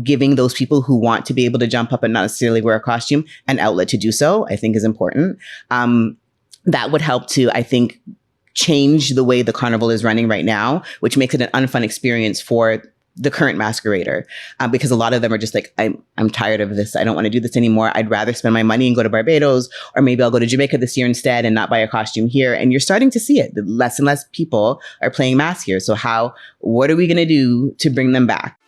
giving those people who want to be able to jump up and not necessarily wear a costume an outlet to do so, I think is important. That would help to, I think, change the way the carnival is running right now, which makes it an unfun experience for the current masquerader, because a lot of them are just like, I'm tired of this. I don't want to do this anymore. I'd rather spend my money and go to Barbados, or maybe I'll go to Jamaica this year instead and not buy a costume here. And you're starting to see it. Less and less people are playing mass here. So what are we going to do to bring them back?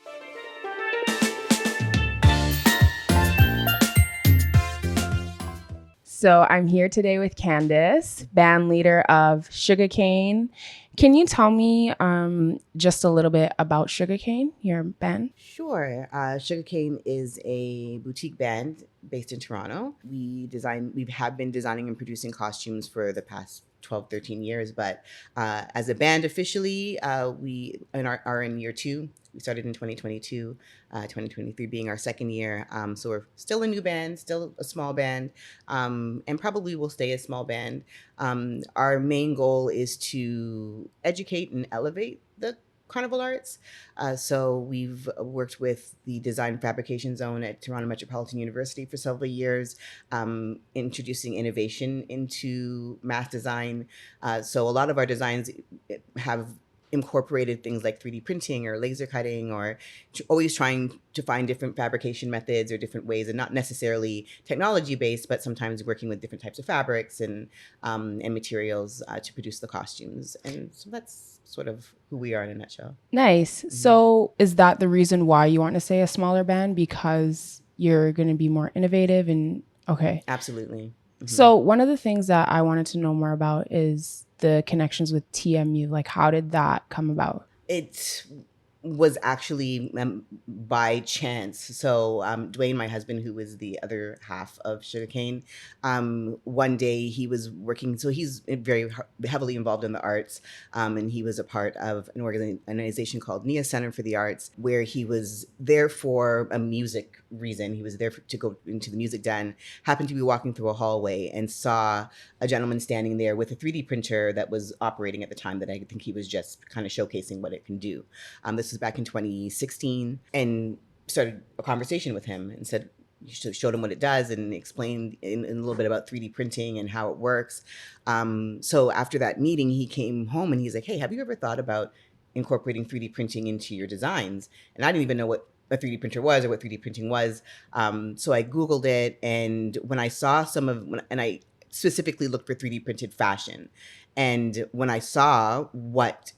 So I'm here today with Candace, band leader of SugaCayne. Can you tell me just a little bit about SugaCayne, your band? Sure. SugaCayne is a boutique band based in Toronto. We have been designing and producing costumes for the past 12, 13 years, but as a band officially, we are in year 2. We started in 2022, 2023 being our second year. So we're still a new band, still a small band, and probably will stay a small band. Our main goal is to educate and elevate the Carnival Arts. So we've worked with the design fabrication zone at Toronto Metropolitan University for several years, introducing innovation into mass design. So a lot of our designs have incorporated things like 3D printing or laser cutting, or always trying to find different fabrication methods or different ways, and not necessarily technology based, but sometimes working with different types of fabrics and materials to produce the costumes. And so that's sort of who we are in a nutshell. Nice. Mm-hmm. So is that the reason why you want to say a smaller band? Because you're going to be more innovative and okay. Absolutely. Mm-hmm. So one of the things that I wanted to know more about is the connections with TMU. Like, how did that come about? It was actually by chance. So Dwayne, my husband, who was the other half of SugaCayne, one day he was working, so he's very heavily involved in the arts, and he was a part of an organization called NIA Center for the Arts, where he was there for a music reason. He was there to go into the music den, happened to be walking through a hallway and saw a gentleman standing there with a 3D printer that was operating at the time, that I think he was just kind of showcasing what it can do. This was back in 2016, and started a conversation with him and showed him what it does and explained in a little bit about 3D printing and how it works. So after that meeting, he came home and he's like, hey, have you ever thought about incorporating 3D printing into your designs? And I didn't even know what a 3D printer was or what 3D printing was. So I Googled it, and when I saw and I specifically looked for 3D printed fashion, and when I saw what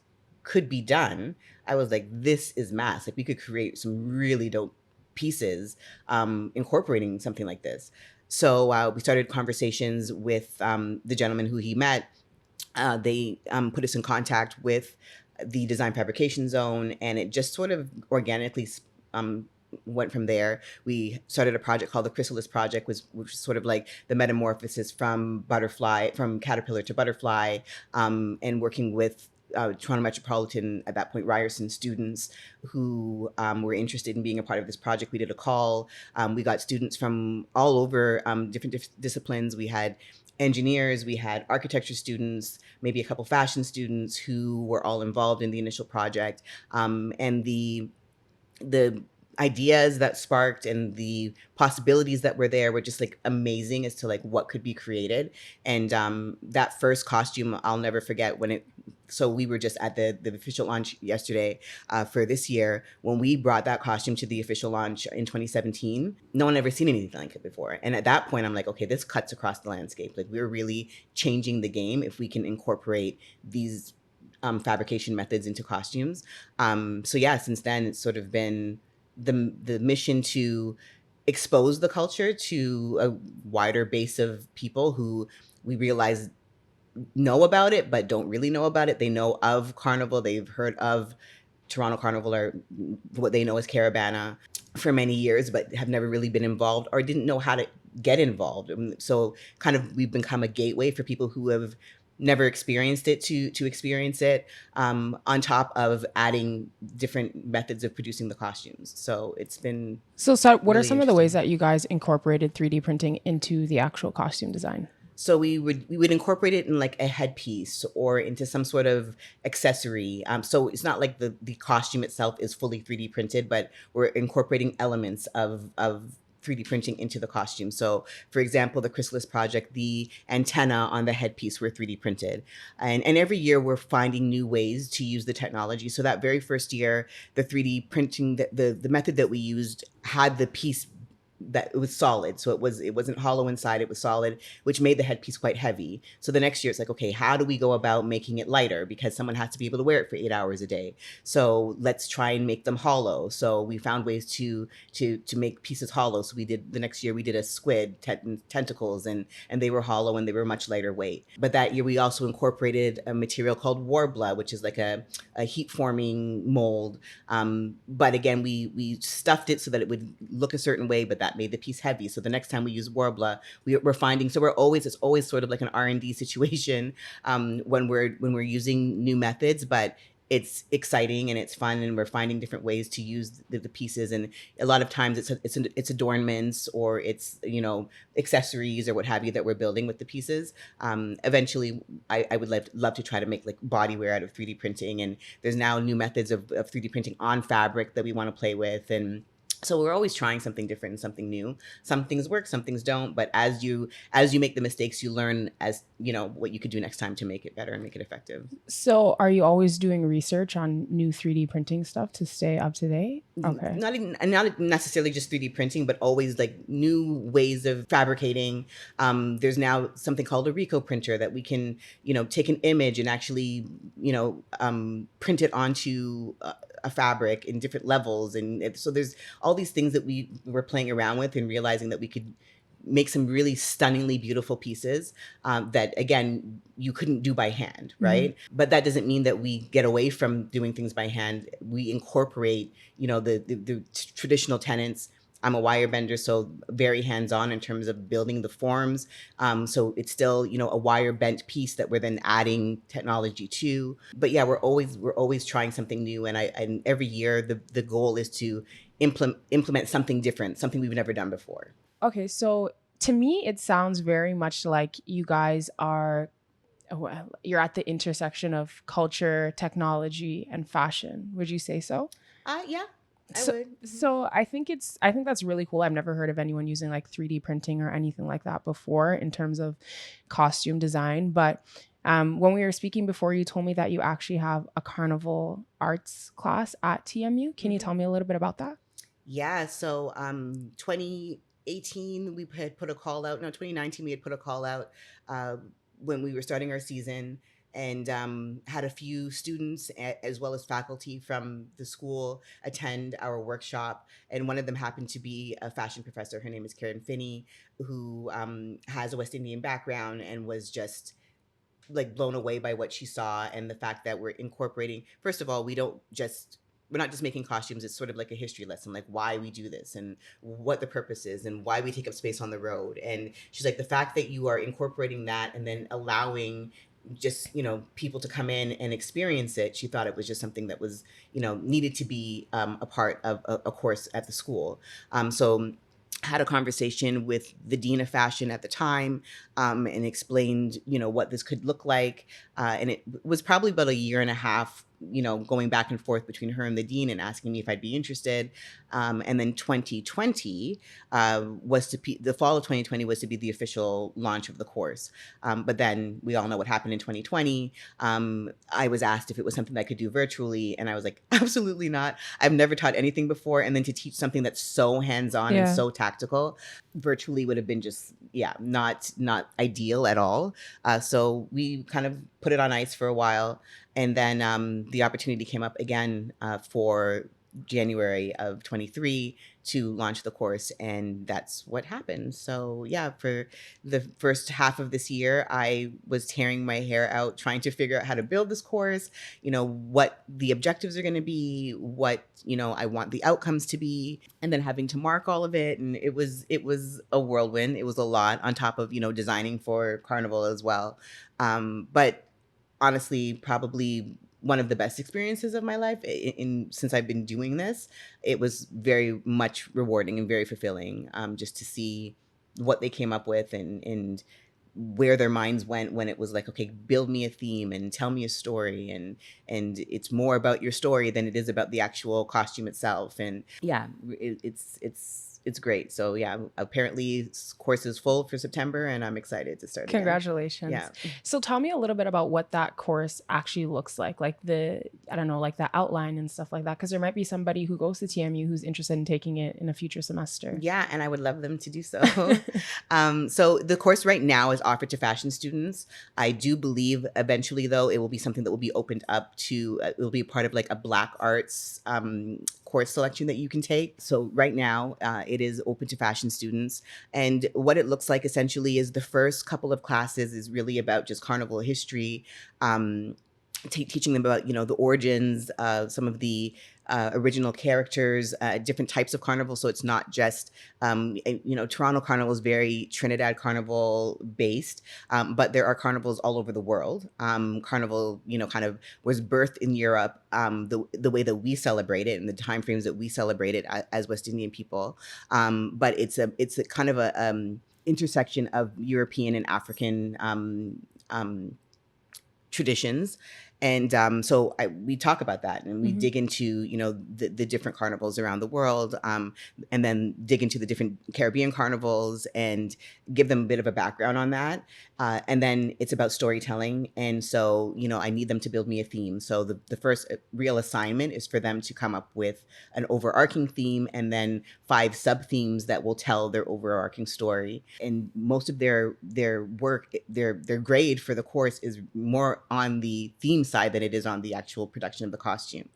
could be done, I was like, this is mass. Like, we could create some really dope pieces incorporating something like this. So we started conversations with the gentleman who he met. They put us in contact with the design fabrication zone, and it just sort of organically went from there. We started a project called the Chrysalis Project, which was sort of like the metamorphosis from caterpillar to butterfly, and working with Toronto Metropolitan, at that point, Ryerson students who were interested in being a part of this project. We did a call. We got students from all over different disciplines. We had engineers, we had architecture students, maybe a couple fashion students who were all involved in the initial project. And the ideas that sparked and the possibilities that were there were just like amazing as to like what could be created. And that first costume, I'll never forget so we were just at the official launch yesterday for this year. When we brought that costume to the official launch in 2017, no one had ever seen anything like it before. And at that point, I'm like, okay, this cuts across the landscape. Like, we're really changing the game if we can incorporate these fabrication methods into costumes. So yeah, since then, it's sort of been the mission to expose the culture to a wider base of people who we realize know about it, but don't really know about it. They know of Carnival. They've heard of Toronto Carnival, or what they know as Caravana, for many years, but have never really been involved or didn't know how to get involved. So kind of we've become a gateway for people who have never experienced it to experience it, on top of adding different methods of producing the costumes. So it's been So what are some of the ways that you guys incorporated 3D printing into the actual costume design? So we would incorporate it in like a headpiece or into some sort of accessory. So it's not like the costume itself is fully 3D printed, but we're incorporating elements of 3D printing into the costume. So, for example, the Chrysalis project, the antenna on the headpiece were 3D printed, and every year we're finding new ways to use the technology. So that very first year, the 3D printing, the method that we used had the piece that it was solid, so it wasn't hollow inside, it was solid, which made the headpiece quite heavy. So the next year it's like, okay, how do we go about making it lighter, because someone has to be able to wear it for 8 hours a day? So let's try and make them hollow. So we found ways to make pieces hollow. So we did, the next year we did a squid tentacles, and they were hollow and they were much lighter weight. But that year we also incorporated a material called warbler, which is like a heat forming mold. But again, we stuffed it so that it would look a certain way, but that made the piece heavy. So the next time we use warbler, we're finding, so it's always sort of like an R&D situation, when we're using new methods, but it's exciting and it's fun, and we're finding different ways to use the pieces. And a lot of times it's adornments, or it's, accessories or what have you that we're building with the pieces. Eventually I would love to try to make like bodywear out of 3D printing, and there's now new methods of 3D printing on fabric that we want to play with. And so we're always trying something different and something new. Some things work, some things don't, but as you make the mistakes, you learn, as what you could do next time to make it better and make it effective. So are you always doing research on new 3D printing stuff to stay up to date? Okay. Not necessarily just 3D printing, but always like new ways of fabricating. There's now something called a Rico printer that we can, take an image and actually, print it onto a fabric in different levels. And so there's all these things that we were playing around with and realizing that we could make some really stunningly beautiful pieces, that again you couldn't do by hand, right? But that doesn't mean that we get away from doing things by hand. We incorporate, the traditional tenets. I'm a wire bender, so very hands-on in terms of building the forms. So it's still, a wire bent piece that we're then adding technology to. But yeah, we're always trying something new, and every year the goal is to implement something different, something we've never done before. Okay, so to me it sounds very much like you guys are, you're at the intersection of culture, technology, and fashion. Would you say so? Yeah. I So, would. so I think that's really cool. I've never heard of anyone using like 3D printing or anything like that before in terms of costume design. But when we were speaking before, you told me that you actually have a Carnival Arts class at TMU. Can you tell me a little bit about that? Yeah, so 2018 we had put a call out. No, 2019 we had put a call out, when we were starting our season, and had a few students as well as faculty from the school attend our workshop. And one of them happened to be a fashion professor. Her name is Karen Finney, who has a West Indian background, and was just like blown away by what she saw, and the fact that we're incorporating, first of all, we're not just making costumes. It's sort of like a history lesson, like why we do this and what the purpose is and why we take up space on the road. And she's like, the fact that you are incorporating that and then allowing just, people to come in and experience it, she thought it was just something that was, needed to be a part of a course at the school. So had a conversation with the dean of fashion at the time, and explained, what this could look like. And it was probably about a year and a half, going back and forth between her and the dean and asking me if I'd be interested. And then 2020 the fall of 2020 was to be the official launch of the course. But then we all know what happened in 2020. I was asked if it was something that I could do virtually, and I was like, absolutely not. I've never taught anything before, and then to teach something that's so hands-on and so tactical virtually would have been just, yeah, not ideal at all. So we kind of put it on ice for a while, and then the opportunity came up again for January of 23 to launch the course, and that's what happened. So yeah, for the first half of this year, I was tearing my hair out trying to figure out how to build this course, what the objectives are going to be, what, I want the outcomes to be, and then having to mark all of it. And it was a whirlwind. It was a lot on top of, designing for Carnival as well. But honestly, probably one of the best experiences of my life since I've been doing this. It was very much rewarding and very fulfilling, just to see what they came up with, and where their minds went when it was like, okay, build me a theme and tell me a story, and it's more about your story than it is about the actual costume itself. And yeah, it's great. So yeah, apparently course is full for September, and I'm excited to start again. Congratulations. Yeah. So tell me a little bit about what that course actually looks like the, I don't know, like the outline and stuff like that. Because there might be somebody who goes to TMU who's interested in taking it in a future semester. Yeah, and I would love them to do so. So the course right now is offered to fashion students. I do believe eventually, though, it will be something that will be opened up to, it will be part of like a Black Arts course selection that you can take. So right now, it is open to fashion students. And what it looks like essentially is the first couple of classes is really about just carnival history, teaching them about, the origins, some of the original characters, different types of carnival. So it's not just, Toronto Carnival is very Trinidad Carnival based, but there are carnivals all over the world. Carnival, kind of was birthed in Europe, the way that we celebrate it and the time frames that we celebrate it as West Indian people. But it's a kind of a intersection of European and African traditions. And so we talk about that, and we dig into the different carnivals around the world, and then dig into the different Caribbean carnivals and give them a bit of a background on that. And then it's about storytelling, and so I need them to build me a theme. So the first real assignment is for them to come up with an overarching theme, and then 5 sub themes that will tell their overarching story. And most of their work, their grade for the course is more on the theme side than it is on the actual production of the costume.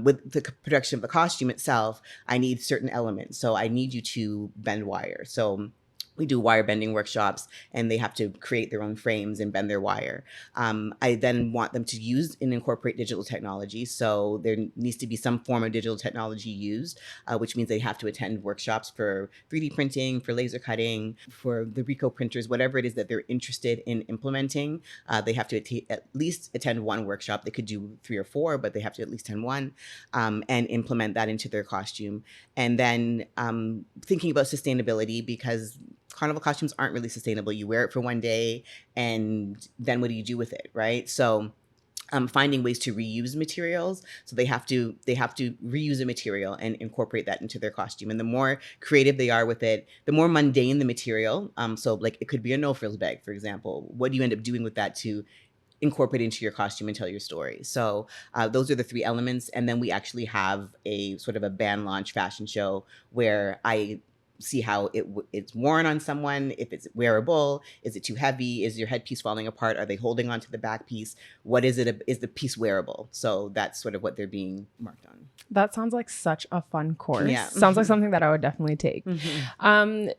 With the production of the costume itself, I need certain elements. So I need you to bend wire. So we do wire bending workshops, and they have to create their own frames and bend their wire. I then want them to use and incorporate digital technology. So there needs to be some form of digital technology used, which means they have to attend workshops for 3D printing, for laser cutting, for the Ricoh printers, whatever it is that they're interested in implementing. They have to at least attend one workshop. They could do 3 or 4, but they have to at least attend one, and implement that into their costume. And then thinking about sustainability, because carnival costumes aren't really sustainable. You wear it for one day, and then what do you do with it, right? So finding ways to reuse materials. So they have to reuse a material and incorporate that into their costume. And the more creative they are with it, the more mundane the material. So like it could be a no-frills bag, for example. What do you end up doing with that to incorporate into your costume and tell your story? So those are the 3 elements. And then we actually have a sort of a band launch fashion show where I see how it's worn on someone, if it's wearable, is it too heavy, is your headpiece falling apart, are they holding onto the back piece, what is it, is the piece wearable? So that's sort of what they're being marked on. That sounds like such a fun course. Yeah. Sounds like something that I would definitely take.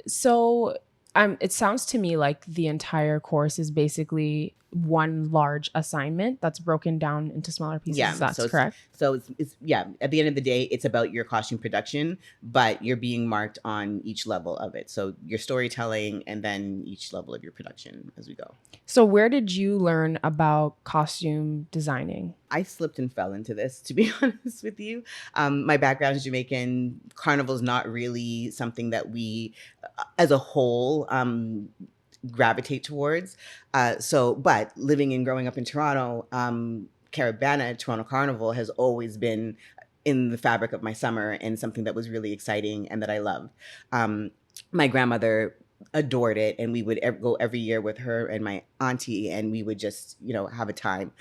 So it sounds to me like the entire course is basically one large assignment that's broken down into smaller pieces. Yeah, That's correct. So it's at the end of the day, it's about your costume production, but you're being marked on each level of it. So your storytelling, and then each level of your production as we go. So where did you learn about costume designing? I slipped and fell into this, to be honest with you. My background is Jamaican. Carnival is not really something that we, as a whole, gravitate towards. But living and growing up in Toronto, Caribana, Toronto Carnival has always been in the fabric of my summer, and something that was really exciting and that I loved. My grandmother adored it, and we would go every year with her and my auntie, and we would just have a time.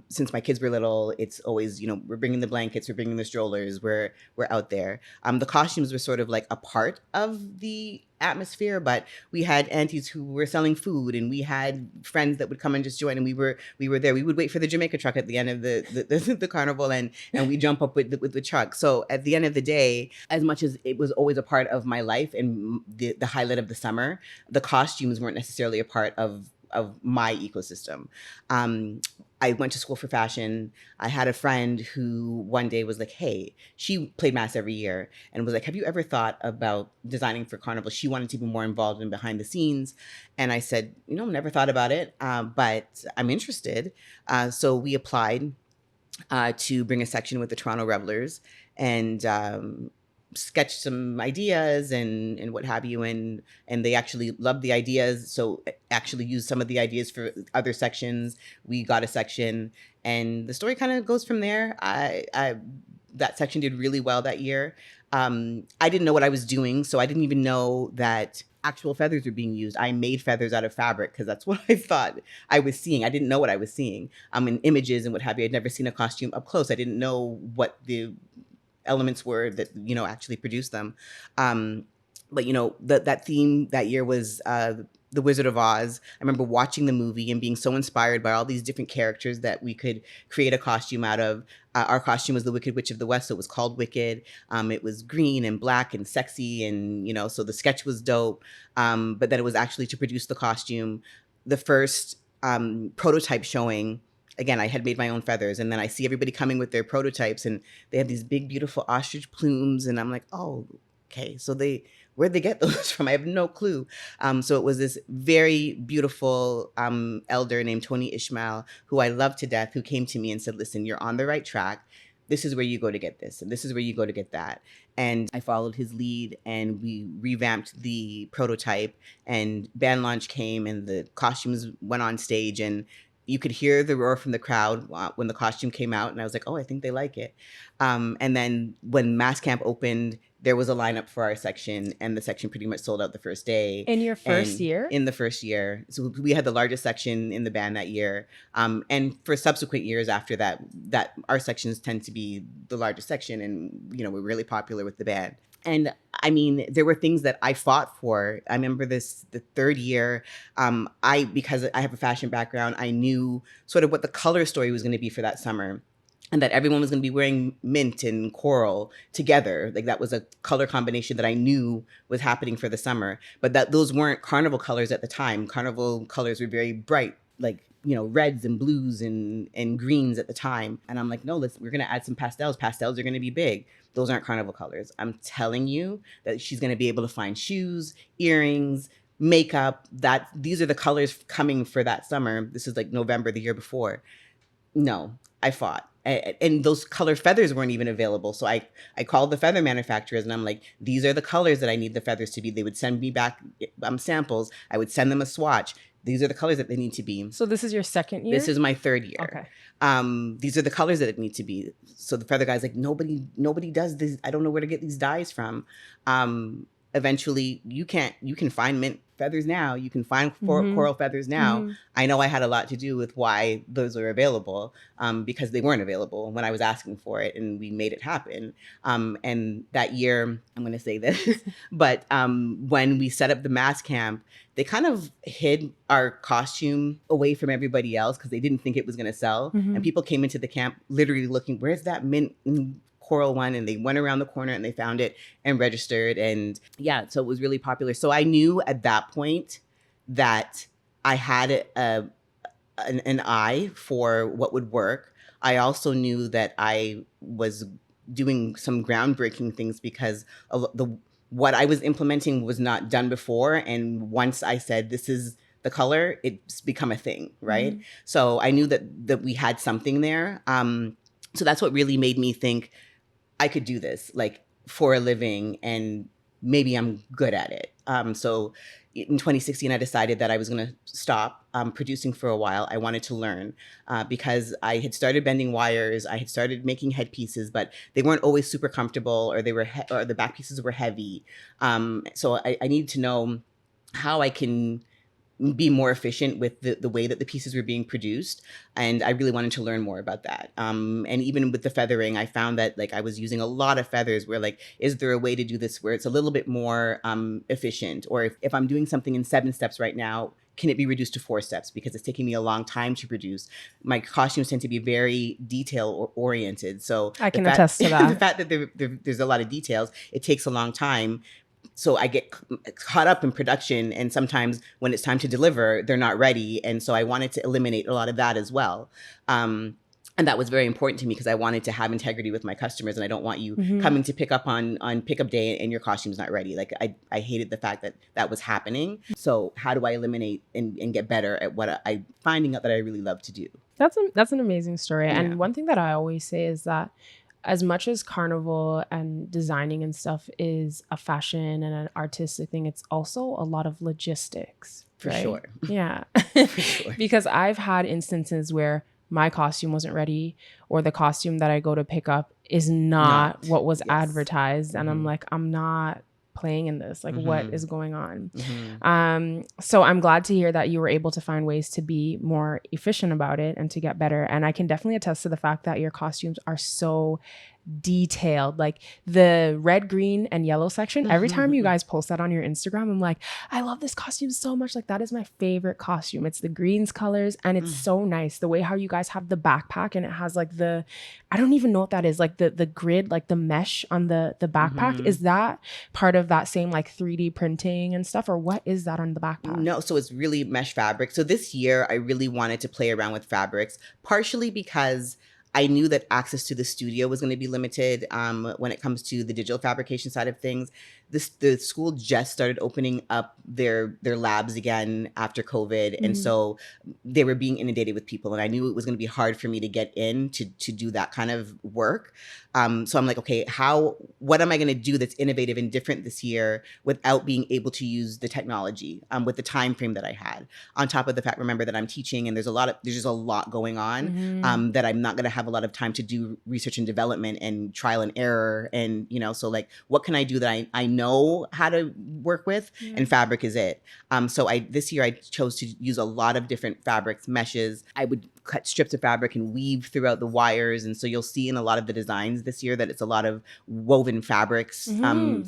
Since my kids were little, it's always we're bringing the blankets, we're bringing the strollers, we're out there. The costumes were sort of like a part of the atmosphere, but we had aunties who were selling food, and we had friends that would come and just join, and we were there. We would wait for the Jamaica truck at the end of the carnival, and we jump up with the truck. So at the end of the day, as much as it was always a part of my life and the highlight of the summer, the costumes weren't necessarily a part of my ecosystem. I went to school for fashion. I had a friend who one day was like, hey, she played mass every year, and was like, have you ever thought about designing for Carnival? She wanted to be more involved in behind the scenes. And I said, never thought about it, but I'm interested. So we applied to bring a section with the Toronto Revelers. And sketched some ideas and what have you, and they actually loved the ideas, so actually used some of the ideas for other sections. We got a section, and the story kind of goes from there. I That section did really well that year. I didn't know what I was doing, so I didn't even know that actual feathers were being used. I made feathers out of fabric because that's what I thought I was seeing. I didn't know what I was seeing in images and what have you. I'd never seen a costume up close. I didn't know what the elements were that actually produced them. But that theme that year was the Wizard of Oz. I remember watching the movie and being so inspired by all these different characters that we could create a costume out of. Our costume was the Wicked Witch of the West, so it was called Wicked. It was green and black and sexy, and so the sketch was dope. But then it was actually to produce the costume. The first prototype showing, again, I had made my own feathers, and then I see everybody coming with their prototypes, and they have these big, beautiful ostrich plumes, and I'm like, oh, okay, so where'd they get those from? I have no clue. So it was this very beautiful elder named Tony Ishmael, who I love to death, who came to me and said, listen, you're on the right track. This is where you go to get this, and this is where you go to get that. And I followed his lead, and we revamped the prototype, and band launch came, and the costumes went on stage, and you could hear the roar from the crowd when the costume came out, and I was like, oh, I think they like it. And then when Mass Camp opened, there was a lineup for our section, and the section pretty much sold out the first day. In your first year? In the first year. So we had the largest section in the band that year. And for subsequent years after that our sections tend to be the largest section, and, we're really popular with the band. And I mean, there were things that I fought for. I remember the third year, because I have a fashion background, I knew sort of what the color story was going to be for that summer, and that everyone was going to be wearing mint and coral together. Like, that was a color combination that I knew was happening for the summer, but that those weren't carnival colors at the time. Carnival colors were very bright, like, reds and blues and greens at the time. And I'm like, no, we're going to add some pastels. Pastels are going to be big. Those aren't carnival colors. I'm telling you that she's going to be able to find shoes, earrings, makeup, that these are the colors coming for that summer. This is like November the year before. No, I fought. And those color feathers weren't even available. So I called the feather manufacturers, and I'm like, these are the colors that I need the feathers to be. They would send me back samples. I would send them a swatch. These are the colors that they need to be. So this is your second year? This is my third year. Okay. These are the colors that it need to be. So the feather guy's like, nobody does this. I don't know where to get these dyes from. Eventually, you can find mint feathers now. You can find coral feathers now. Mm-hmm. I know I had a lot to do with why those are available, because they weren't available when I was asking for it, and we made it happen. And that year, I'm going to say this, but when we set up the mass camp, they kind of hid our costume away from everybody else because they didn't think it was going to sell. Mm-hmm. And people came into the camp literally looking, where's that mint coral one? And they went around the corner and they found it and registered. And yeah, so it was really popular. So I knew at that point that I had an eye for what would work. I also knew that I was doing some groundbreaking things because what I was implementing was not done before. And once I said, this is the color, it's become a thing, right? Mm-hmm. So I knew that we had something there. So that's what really made me think I could do this, like, for a living, and maybe I'm good at it. So in 2016, I decided that I was going to stop producing for a while. I wanted to learn because I had started bending wires. I had started making headpieces, but they weren't always super comfortable, or they were or the back pieces were heavy. So I needed to know how I can be more efficient with the way that the pieces were being produced. And I really wanted to learn more about that. And even with the feathering, I found that, like, I was using a lot of feathers where, like, is there a way to do this where it's a little bit more efficient? Or if I'm doing something in 7 steps right now, can it be reduced to 4 steps? Because it's taking me a long time to produce. My costumes tend to be very detail oriented. So I can attest to that. The fact that there's a lot of details, it takes a long time. So I get caught up in production, and sometimes when it's time to deliver, they're not ready. And so I wanted to eliminate a lot of that as well. And that was very important to me because I wanted to have integrity with my customers, and I don't want you coming to pick up on pickup day and your costume's not ready. Like, I hated the fact that was happening. So how do I eliminate and get better at what I finding out that I really love to do? That's an amazing story. Yeah. And one thing that I always say is that as much as carnival and designing and stuff is a fashion and an artistic thing, it's also a lot of logistics, For right? sure. Yeah. For sure. Because I've had instances where my costume wasn't ready, or the costume that I go to pick up is not what was Yes. advertised. And I'm like, I'm not playing in this. Like, what is going on? So I'm glad to hear that you were able to find ways to be more efficient about it and to get better. And I can definitely attest to the fact that your costumes are so detailed. Like the red, green, and yellow section, every time you guys post that on your Instagram, I'm like, I love this costume so much. Like, that is my favorite costume. It's the greens colors, and it's so nice the way how you guys have the backpack, and it has like the, I don't even know what that is, like the grid, like the mesh on the backpack. Is that part of that same like 3D printing and stuff, or what is that on the backpack? No, so it's really mesh fabric. So this year I really wanted to play around with fabrics, partially because I knew that access to the studio was going to be limited when it comes to the digital fabrication side of things. The school just started opening up their labs again after COVID, and so they were being inundated with people, and I knew it was going to be hard for me to get in to do that kind of work. So I'm like, okay, what am I going to do that's innovative and different this year without being able to use the technology with the time frame that I had? On top of the fact, remember that I'm teaching, and there's just a lot going on that I'm not going to have a lot of time to do research and development and trial and error, and so like, what can I do that I know how to work with? And fabric is it. So this year I chose to use a lot of different fabrics, meshes. I would cut strips of fabric and weave throughout the wires, and so you'll see in a lot of the designs this year that it's a lot of woven fabrics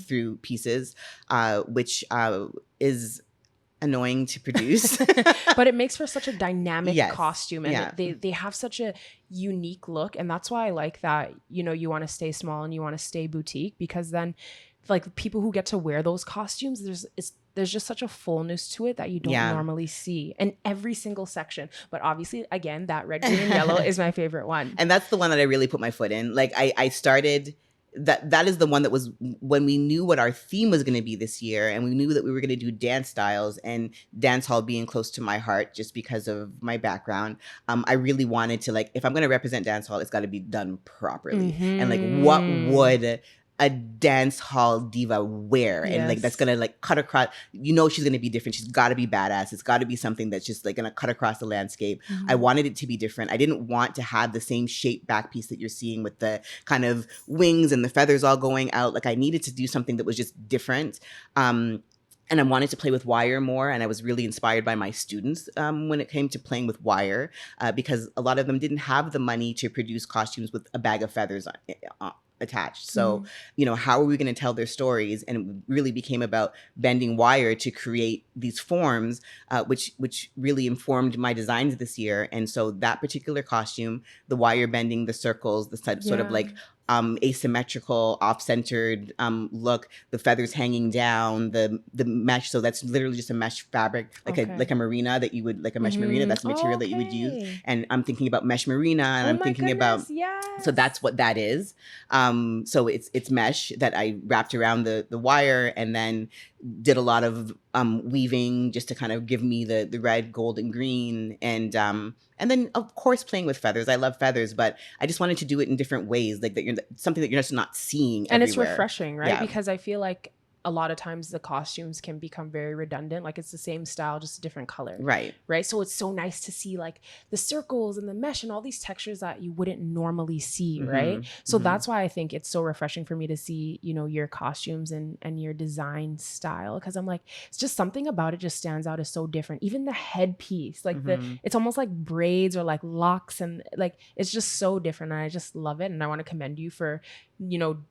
through pieces, which is annoying to produce. But it makes for such a dynamic costume, and Yeah. they have such a unique look, and that's why I like that you want to stay small and you want to stay boutique, because then like people who get to wear those costumes, there's just such a fullness to it that you don't normally see in every single section. But obviously, again, that red, green, and yellow is my favorite one. And that's the one that I really put my foot in. Like I started, that is the one that was when we knew what our theme was going to be this year, and we knew that we were going to do dance styles, and dance hall being close to my heart just because of my background. I really wanted to, like, if I'm going to represent dance hall, it's got to be done properly. And like, what would a dance hall diva wear? And like, that's gonna like cut across, she's gonna be different. She's got to be badass. It's got to be something that's just like gonna cut across the landscape. I wanted it to be different. I didn't want to have the same shape back piece that you're seeing with the kind of wings and the feathers all going out. Like, I needed to do something that was just different. And I wanted to play with wire more, and I was really inspired by my students when it came to playing with wire, because a lot of them didn't have the money to produce costumes with a bag of feathers attached. So, how are we going to tell their stories? And it really became about bending wire to create these forms, which really informed my designs this year. And so that particular costume, the wire bending, the circles, the sort of like asymmetrical, off-centered look, the feathers hanging down, the mesh. So that's literally just a mesh fabric, like a merino that you would, like a mesh merino. That's the material that you would use. And I'm thinking about mesh merino, and I'm thinking about, so that's what that is. So it's mesh that I wrapped around the wire, and then did a lot of weaving just to kind of give me the red, gold, and green, and then of course playing with feathers. I love feathers, but I just wanted to do it in different ways, like something that you're just not seeing and everywhere. It's refreshing, right? Because I feel like a lot of times the costumes can become very redundant. Like, it's the same style, just a different color. Right. So it's so nice to see like the circles and the mesh and all these textures that you wouldn't normally see. Right. So that's why I think it's so refreshing for me to see, your costumes and your design style. Cause I'm like, it's just something about it just stands out as so different. Even the headpiece, like it's almost like braids or like locks, and like, it's just so different. And I just love it. And I want to commend you for,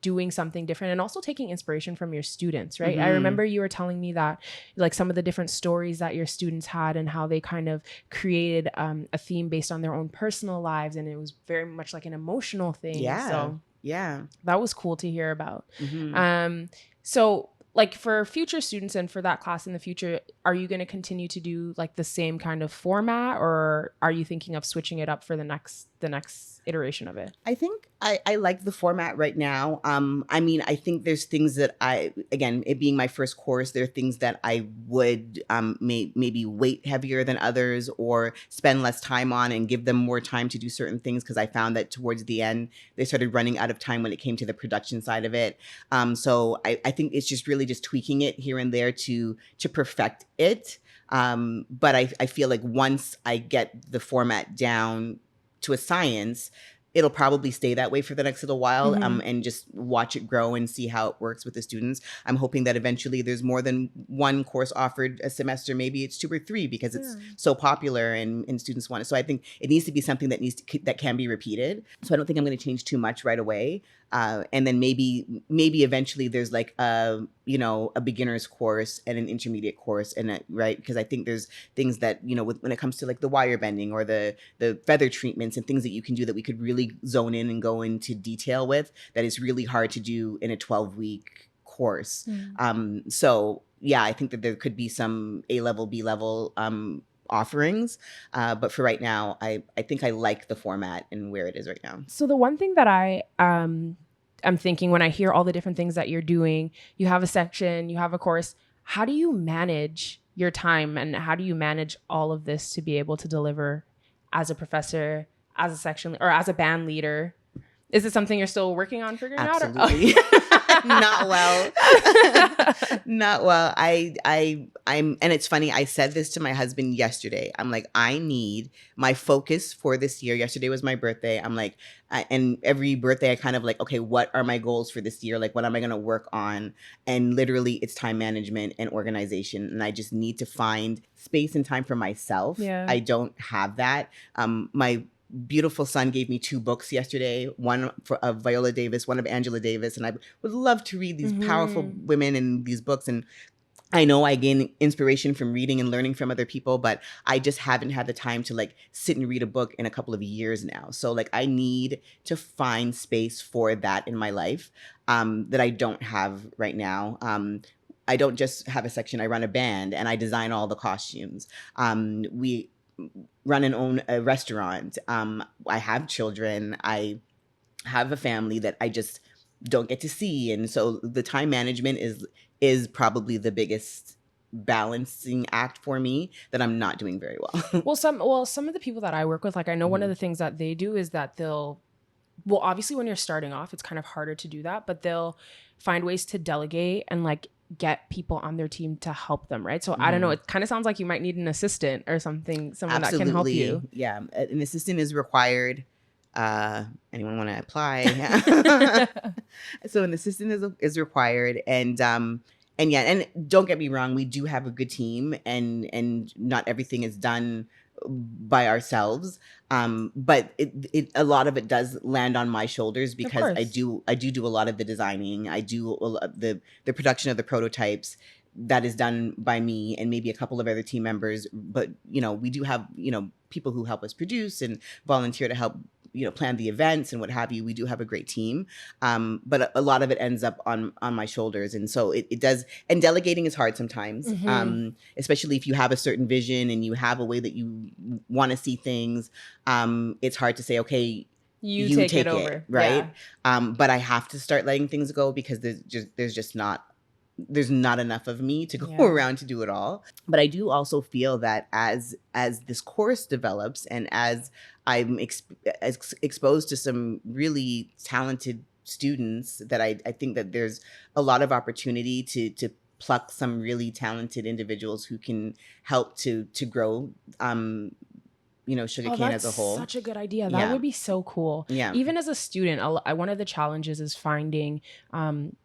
doing something different, and also taking inspiration from your students, right? I remember you were telling me that like some of the different stories that your students had, and how they kind of created a theme based on their own personal lives, and it was very much like an emotional thing. So that was cool to hear about. So like, for future students and for that class in the future, are you going to continue to do like the same kind of format, or are you thinking of switching it up for the next iteration of it? I think I like the format right now. I mean, I think there's things that again, it being my first course, there are things that I would maybe weight heavier than others or spend less time on and give them more time to do certain things, because I found that towards the end, they started running out of time when it came to the production side of it. So I think it's just really just tweaking it here and there to perfect it. But I feel like once I get the format down to a science, it'll probably stay that way for the next little while, and just watch it grow and see how it works with the students. I'm hoping that eventually there's more than one course offered a semester. Maybe it's 2 or 3 because it's so popular and students want it. So I think it needs to be something that can be repeated. So I don't think I'm going to change too much right away. And then maybe eventually there's like a beginner's course and an intermediate course, and right, because I think there's things that when it comes to like the wire bending or the feather treatments and things that you can do that we could really zone in and go into detail with, that is really hard to do in a 12-week course. So yeah, I think that there could be some A-level, B-level offerings, but for right now, I think I like the format and where it is right now. So the one thing that I'm thinking when I hear all the different things that you're doing, you have a section, you have a course, how do you manage your time and how do you manage all of this to be able to deliver as a professor, as a section, or as a band leader? Is it something you're still working on figuring out? Absolutely. Not well. Not well. I'm, and it's funny, I said this to my husband yesterday. I'm like, I need my focus for this year. Yesterday was my birthday. I'm like, and every birthday I kind of like, okay, what are my goals for this year? Like, what am I going to work on? And literally it's time management and organization. And I just need to find space and time for myself. Yeah. I don't have that. My beautiful son gave me 2 books yesterday, one of Viola Davis, one of Angela Davis, and I would love to read these powerful women in these books. And I know I gain inspiration from reading and learning from other people, but I just haven't had the time to like sit and read a book in a couple of years now. So like I need to find space for that in my life that I don't have right now. I don't just have a section, I run a band and I design all the costumes. We run and own a restaurant. I have children. I have a family that I just don't get to see. And so the time management is probably the biggest balancing act for me that I'm not doing very well. Some of the people that I work with, like I know one of the things that they do is that obviously when you're starting off, it's kind of harder to do that, but they'll find ways to delegate and like get people on their team to help them, right? So I don't know, it kind of sounds like you might need an assistant or something, someone Absolutely. that can help you. Yeah, an assistant is required. Anyone want to apply? So an assistant is required, and yeah, and don't get me wrong, we do have a good team, and not everything is done by ourselves, but a lot of it does land on my shoulders because I do a lot of the designing. I do the production of the prototypes. That is done by me and maybe a couple of other team members, but we do have people who help us produce and volunteer to help plan the events and what have you. We do have a great team, but a lot of it ends up on my shoulders, and so it does. And delegating is hard sometimes, especially if you have a certain vision and you have a way that you want to see things. It's hard to say, okay, you take it over, right? Yeah. But I have to start letting things go because there's not enough of me to go around to do it all. But I do also feel that as this course develops and as I'm exposed to some really talented students, that I think that there's a lot of opportunity to pluck some really talented individuals who can help to grow SugaCayne as a whole. Such a good idea. That would be so cool. Yeah. Even as a student, one of the challenges is finding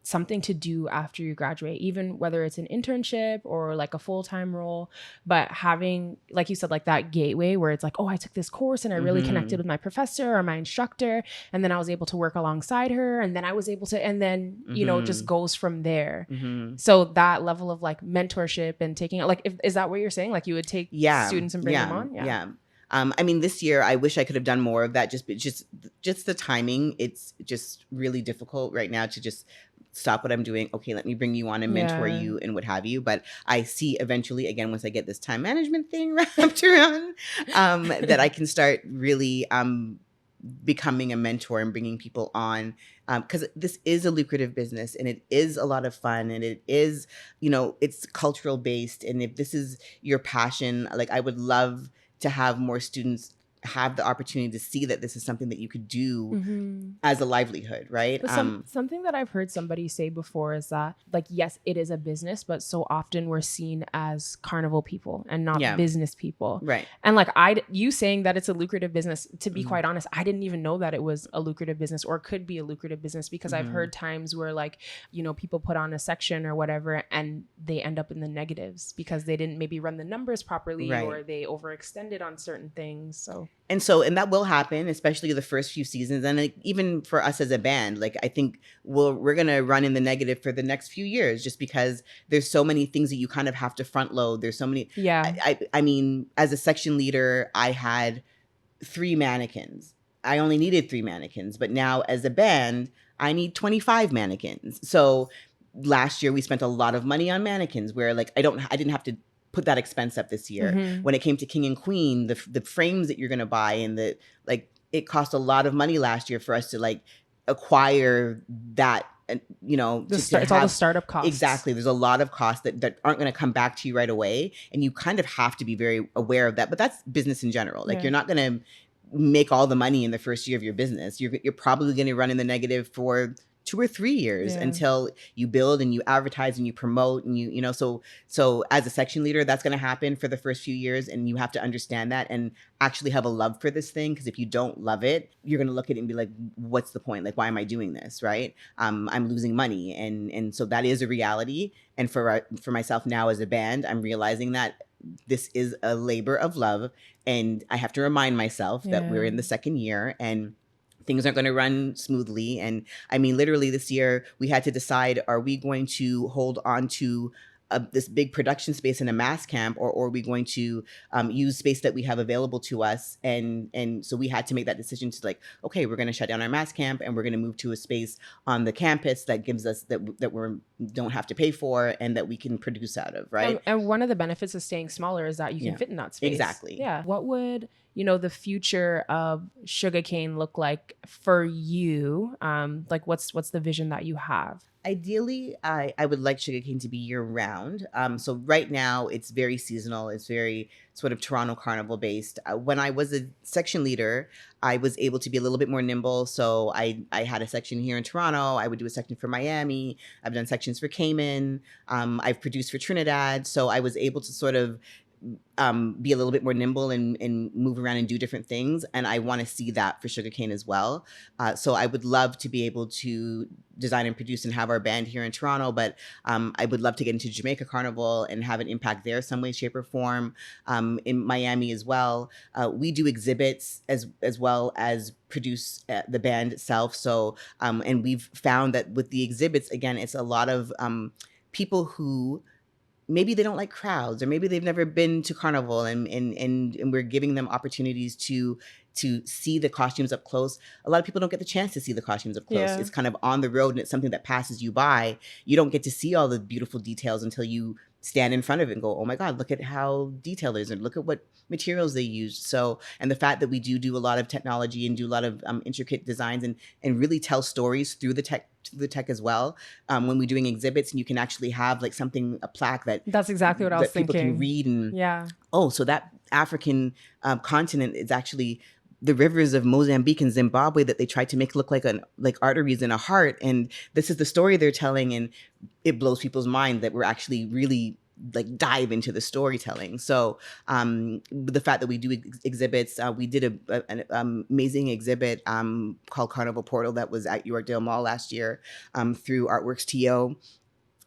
something to do after you graduate, even whether it's an internship or like a full-time role, but having, like you said, like that gateway where it's like, oh, I took this course and I really connected with my professor or my instructor, and then I was able to work alongside her, and then I was able to, and then, just goes from there. So that level of like mentorship and taking, like, is that what you're saying? Like you would take students and bring them on? Yeah. I mean, this year I wish I could have done more of that. Just the timing. It's just really difficult right now to just stop what I'm doing. Okay, let me bring you on and mentor you and what have you. But I see eventually, again, once I get this time management thing wrapped around, that I can start really becoming a mentor and bringing people on, because this is a lucrative business and it is a lot of fun and it is, it's cultural based. And if this is your passion, like I would love to have more students have the opportunity to see that this is something that you could do Mm-hmm. as a livelihood, right? But something that I've heard somebody say before is that, like, yes, it is a business, but so often we're seen as carnival people and not Yeah. business people. Right. And like you saying that it's a lucrative business, to be quite honest, I didn't even know that it was a lucrative business or could be a lucrative business, because I've heard times where, like, people put on a section or whatever and they end up in the negatives because they didn't maybe run the numbers properly, Right. or they overextended on certain things. So And that will happen, especially the first few seasons. And like, even for us as a band, like I think we're going to run in the negative for the next few years, just because there's so many things that you kind of have to front load. There's so many. yeah. I mean, as a section leader, I had 3 mannequins. I only needed 3 mannequins, but now as a band, I need 25 mannequins. So last year we spent a lot of money on mannequins, where like I didn't have to put that expense up this year. Mm-hmm. When it came to King and Queen, the frames that you're going to buy, and it cost a lot of money last year for us to like acquire that, and it's all the startup costs. Exactly. There's a lot of costs that aren't going to come back to you right away, and you kind of have to be very aware of that. But that's business in general. Like, you're not going to make all the money in the first year of your business. You're probably going to run in the negative for 2 or 3 years until you build and you advertise and you promote, and so as a section leader, that's going to happen for the first few years, and you have to understand that and actually have a love for this thing, because if you don't love it, you're going to look at it and be like, what's the point? Like, why am I doing this? Right? I'm losing money, and so that is a reality. And for myself now as a band, I'm realizing that this is a labor of love, and I have to remind myself that we're in the second year and things aren't going to run smoothly. And I mean, literally this year we had to decide, are we going to hold on to this big production space in a mass camp, or are we going to use space that we have available to us? And so we had to make that decision to like, okay, we're going to shut down our mass camp and we're going to move to a space on the campus that gives us that we don't have to pay for and that we can produce out of, right? And one of the benefits of staying smaller is that you can fit in that space. Exactly. Yeah. What would the future of SugaCayne look like for you? Like, what's the vision that you have? Ideally, I would like SugaCayne to be year round. So right now it's very seasonal. It's very sort of Toronto Carnival based. When I was a section leader, I was able to be a little bit more nimble. So I had a section here in Toronto. I would do a section for Miami. I've done sections for Cayman. I've produced for Trinidad. So I was able to sort of be a little bit more nimble and move around and do different things. And I want to see that for SugaCayne as well. So I would love to be able to design and produce and have our band here in Toronto, but I would love to get into Jamaica Carnival and have an impact there some way, shape, or form. In Miami as well. We do exhibits as well as produce the band itself. So, and we've found that with the exhibits, again, it's a lot of people who maybe they don't like crowds, or maybe they've never been to Carnival, and we're giving them opportunities to see the costumes up close. A lot of people don't get the chance to see the costumes up close. It's kind of on the road and it's something that passes you by. You don't get to see all the beautiful details until you stand in front of it and go, oh my God, look at how detailed it is, and look at what materials they used. So, and the fact that we do a lot of technology and do a lot of intricate designs and really tell stories through the tech as well. When we're doing exhibits, and you can actually have like a plaque that's exactly what I was thinking. People can read, and oh, so that African continent is actually the rivers of Mozambique and Zimbabwe that they tried to make look like arteries in a heart. And this is the story they're telling. And it blows people's mind that we're actually really like dive into the storytelling. So the fact that we do exhibits, we did an amazing exhibit called Carnival Portal that was at Yorkdale Mall last year through Artworks TO.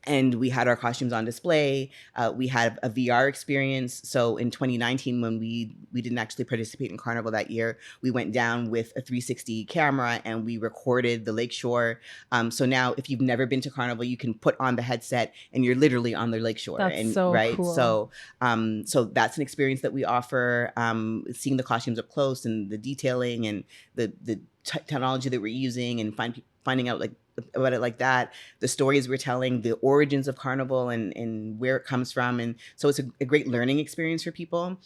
And we had our costumes on display. We had a VR experience. So in 2019, when we didn't actually participate in Carnival that year, we went down with a 360 camera and we recorded the lakeshore. So now if you've never been to Carnival, you can put on the headset and you're literally on the lakeshore. That's so right? Cool. So that's an experience that we offer, seeing the costumes up close and the detailing and the technology that we're using, and finding out like about it like that, the stories we're telling, the origins of Carnival and where it comes from. And so it's a great learning experience for people.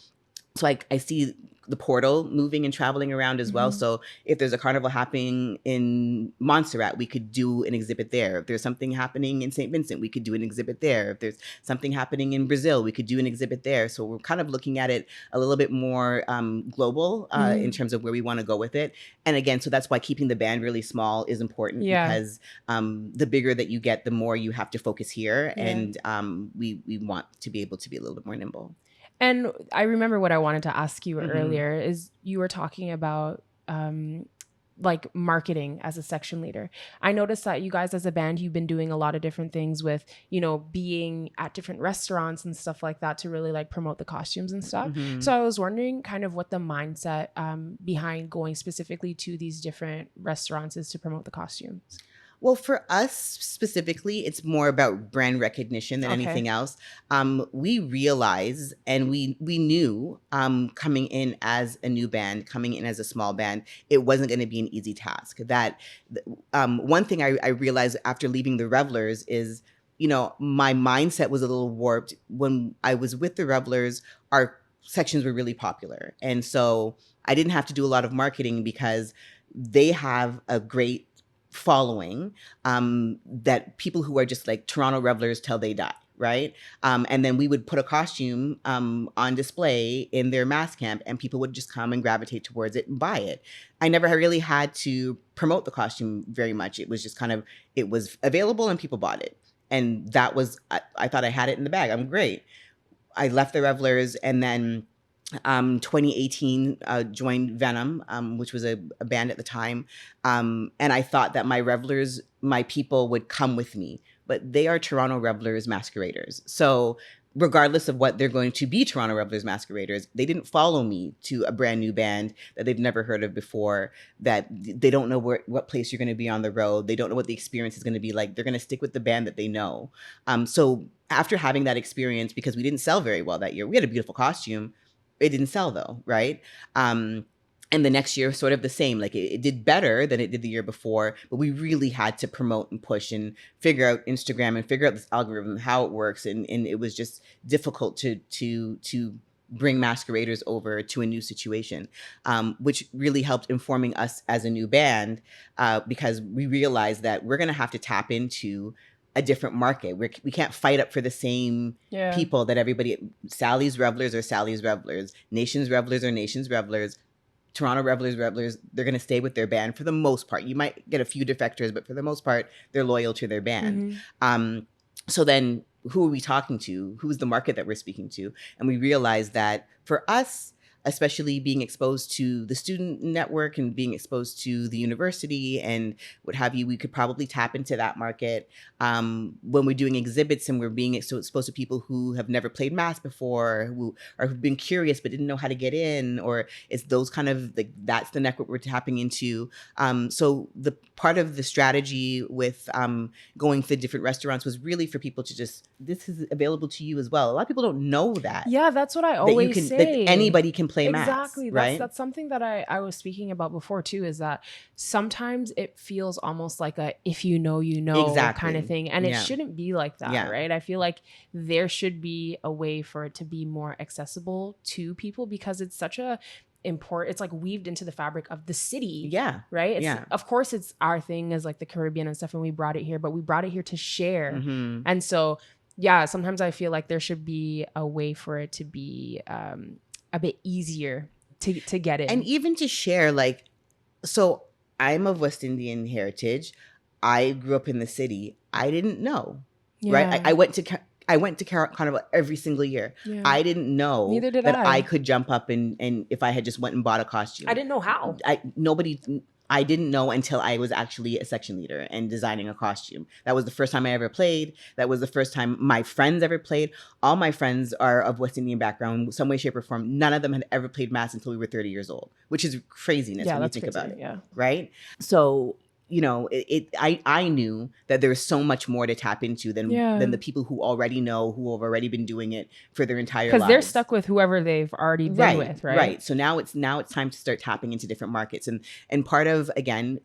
So I see the portal moving and traveling around as well. Mhm. So if there's a carnival happening in Montserrat, we could do an exhibit there. If there's something happening in St. Vincent, we could do an exhibit there. If there's something happening in Brazil, we could do an exhibit there. So we're kind of looking at it a little bit more global in Mhm. terms of where we want to go with it. And again, so that's why keeping the band really small is important, Yeah. because the bigger that you get, the more you have to focus here. Yeah. And we want to be able to be a little bit more nimble. And I remember what I wanted to ask you Mm-hmm. earlier is you were talking about like marketing as a section leader. I noticed that you guys as a band, you've been doing a lot of different things with, you know, being at different restaurants and stuff like that to really like promote the costumes and stuff. Mm-hmm. So I was wondering kind of what the mindset behind going specifically to these different restaurants is to promote the costumes. Well, for us specifically, it's more about brand recognition than Okay. anything else. We realized and we knew coming in as a new band, coming in as a small band, it wasn't going to be an easy task. That one thing I realized after leaving the Revelers is, you know, my mindset was a little warped. When I was with the Revelers, our sections were really popular. And so I didn't have to do a lot of marketing because they have a great following, that people who are just like Toronto Revelers till they die, right? And then we would put a costume on display in their mass camp, and people would just come and gravitate towards it and buy it. I never really had to promote the costume very much. It was just kind of, it was available and people bought it. And that was, I thought I had it in the bag. I'm great. I left the Revelers, and then 2018 joined Venom, which was a band at the time. And I thought that my Revelers, my people would come with me, but they are Toronto Revelers Masqueraders. So regardless of what they're going to be, Toronto Revelers Masqueraders, they didn't follow me to a brand new band that they've never heard of before, that they don't know what place you're going to be on the road. They don't know what the experience is going to be like. They're going to stick with the band that they know. So after having that experience, because we didn't sell very well that year, we had a beautiful costume. It didn't sell though, right? And the next year, sort of the same. Like it did better than it did the year before, but we really had to promote and push and figure out Instagram and figure out this algorithm, how it works, and it was just difficult to bring Masqueraders over to a new situation, which really helped informing us as a new band, because we realized that we're going to have to tap into a different market. We can't fight up for the same people that everybody. Sally's Revelers are Sally's Revelers. Nation's Revelers are Nation's Revelers. Toronto Revelers, they're going to stay with their band for the most part. You might get a few defectors, but for the most part, they're loyal to their band. Mm-hmm. So then who are we talking to? Who's the market that we're speaking to? And we realized that for us, especially being exposed to the student network and being exposed to the university and what have you, we could probably tap into that market. When we're doing exhibits and we're being exposed to people who have never played mass before, who've been curious but didn't know how to get in, or it's those kind of, like, that's the network we're tapping into. So the part of the strategy with going to different restaurants was really for people to just, this is available to you as well. A lot of people don't know that. Yeah, that's what I always say. That anybody can play exactly. mass, right? That's something that I was speaking about before too, is that sometimes it feels almost like a if you know, you know, exactly. kind of thing. And it shouldn't be like that, right? I feel like there should be a way for it to be more accessible to people, because it's such a important, it's like weaved into the fabric of the city. Yeah. Right? Of course, it's our thing as like the Caribbean and stuff, and we brought it here, but we brought it here to share. Mm-hmm. And so, yeah, sometimes I feel like there should be a way for it to be a bit easier to get in. And even to share, like, so I'm of West Indian heritage. I grew up in the city. I didn't know, right? I went to Carnival every single year. Yeah. I didn't know Neither did that I could jump up and if I had just went and bought a costume. I didn't know how. I didn't know until I was actually a section leader and designing a costume. That was the first time I ever played. That was the first time my friends ever played. All my friends are of West Indian background, some way, shape, or form. None of them had ever played mass until we were 30 years old, which is craziness when you think about it. Yeah. Right? So I knew that there's so much more to tap into than Yeah. the people who already know, who have already been doing it for their entire Because they're lives. stuck with whoever they've already been Right, with, right? right. So now it's time to start tapping into different markets, and part of, again,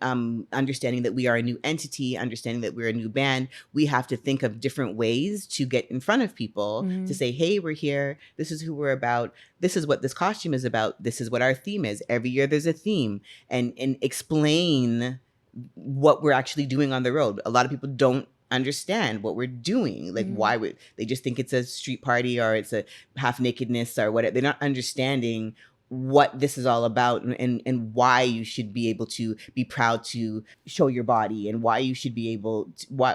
understanding that we are a new entity, understanding that we're a new band, we have to think of different ways to get in front of people to say, hey, we're here. This is who we're about. This is what this costume is about. This is what our theme is. Every year there's a theme, and explain what we're actually doing on the road. A lot of people don't understand what we're doing. Like, why would they just think it's a street party or it's a half nakedness or whatever? They're not understanding what this is all about, and why you should be able to be proud to show your body, and why you should be able to, why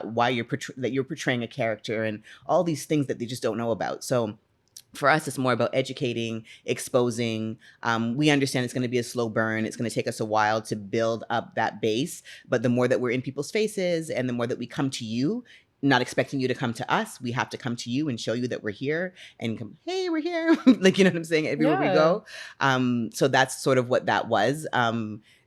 that you're portraying a character, and all these things that they just don't know about. So for us, it's more about educating, exposing. We understand it's going to be a slow burn. It's going to take us a while to build up that base. But the more that we're in people's faces, and the more that we come to you, not expecting you to come to us, we have to come to you and show you that we're here, and come, hey, we're here. Like, you know what I'm saying? Everywhere we go. So that's sort of what that was.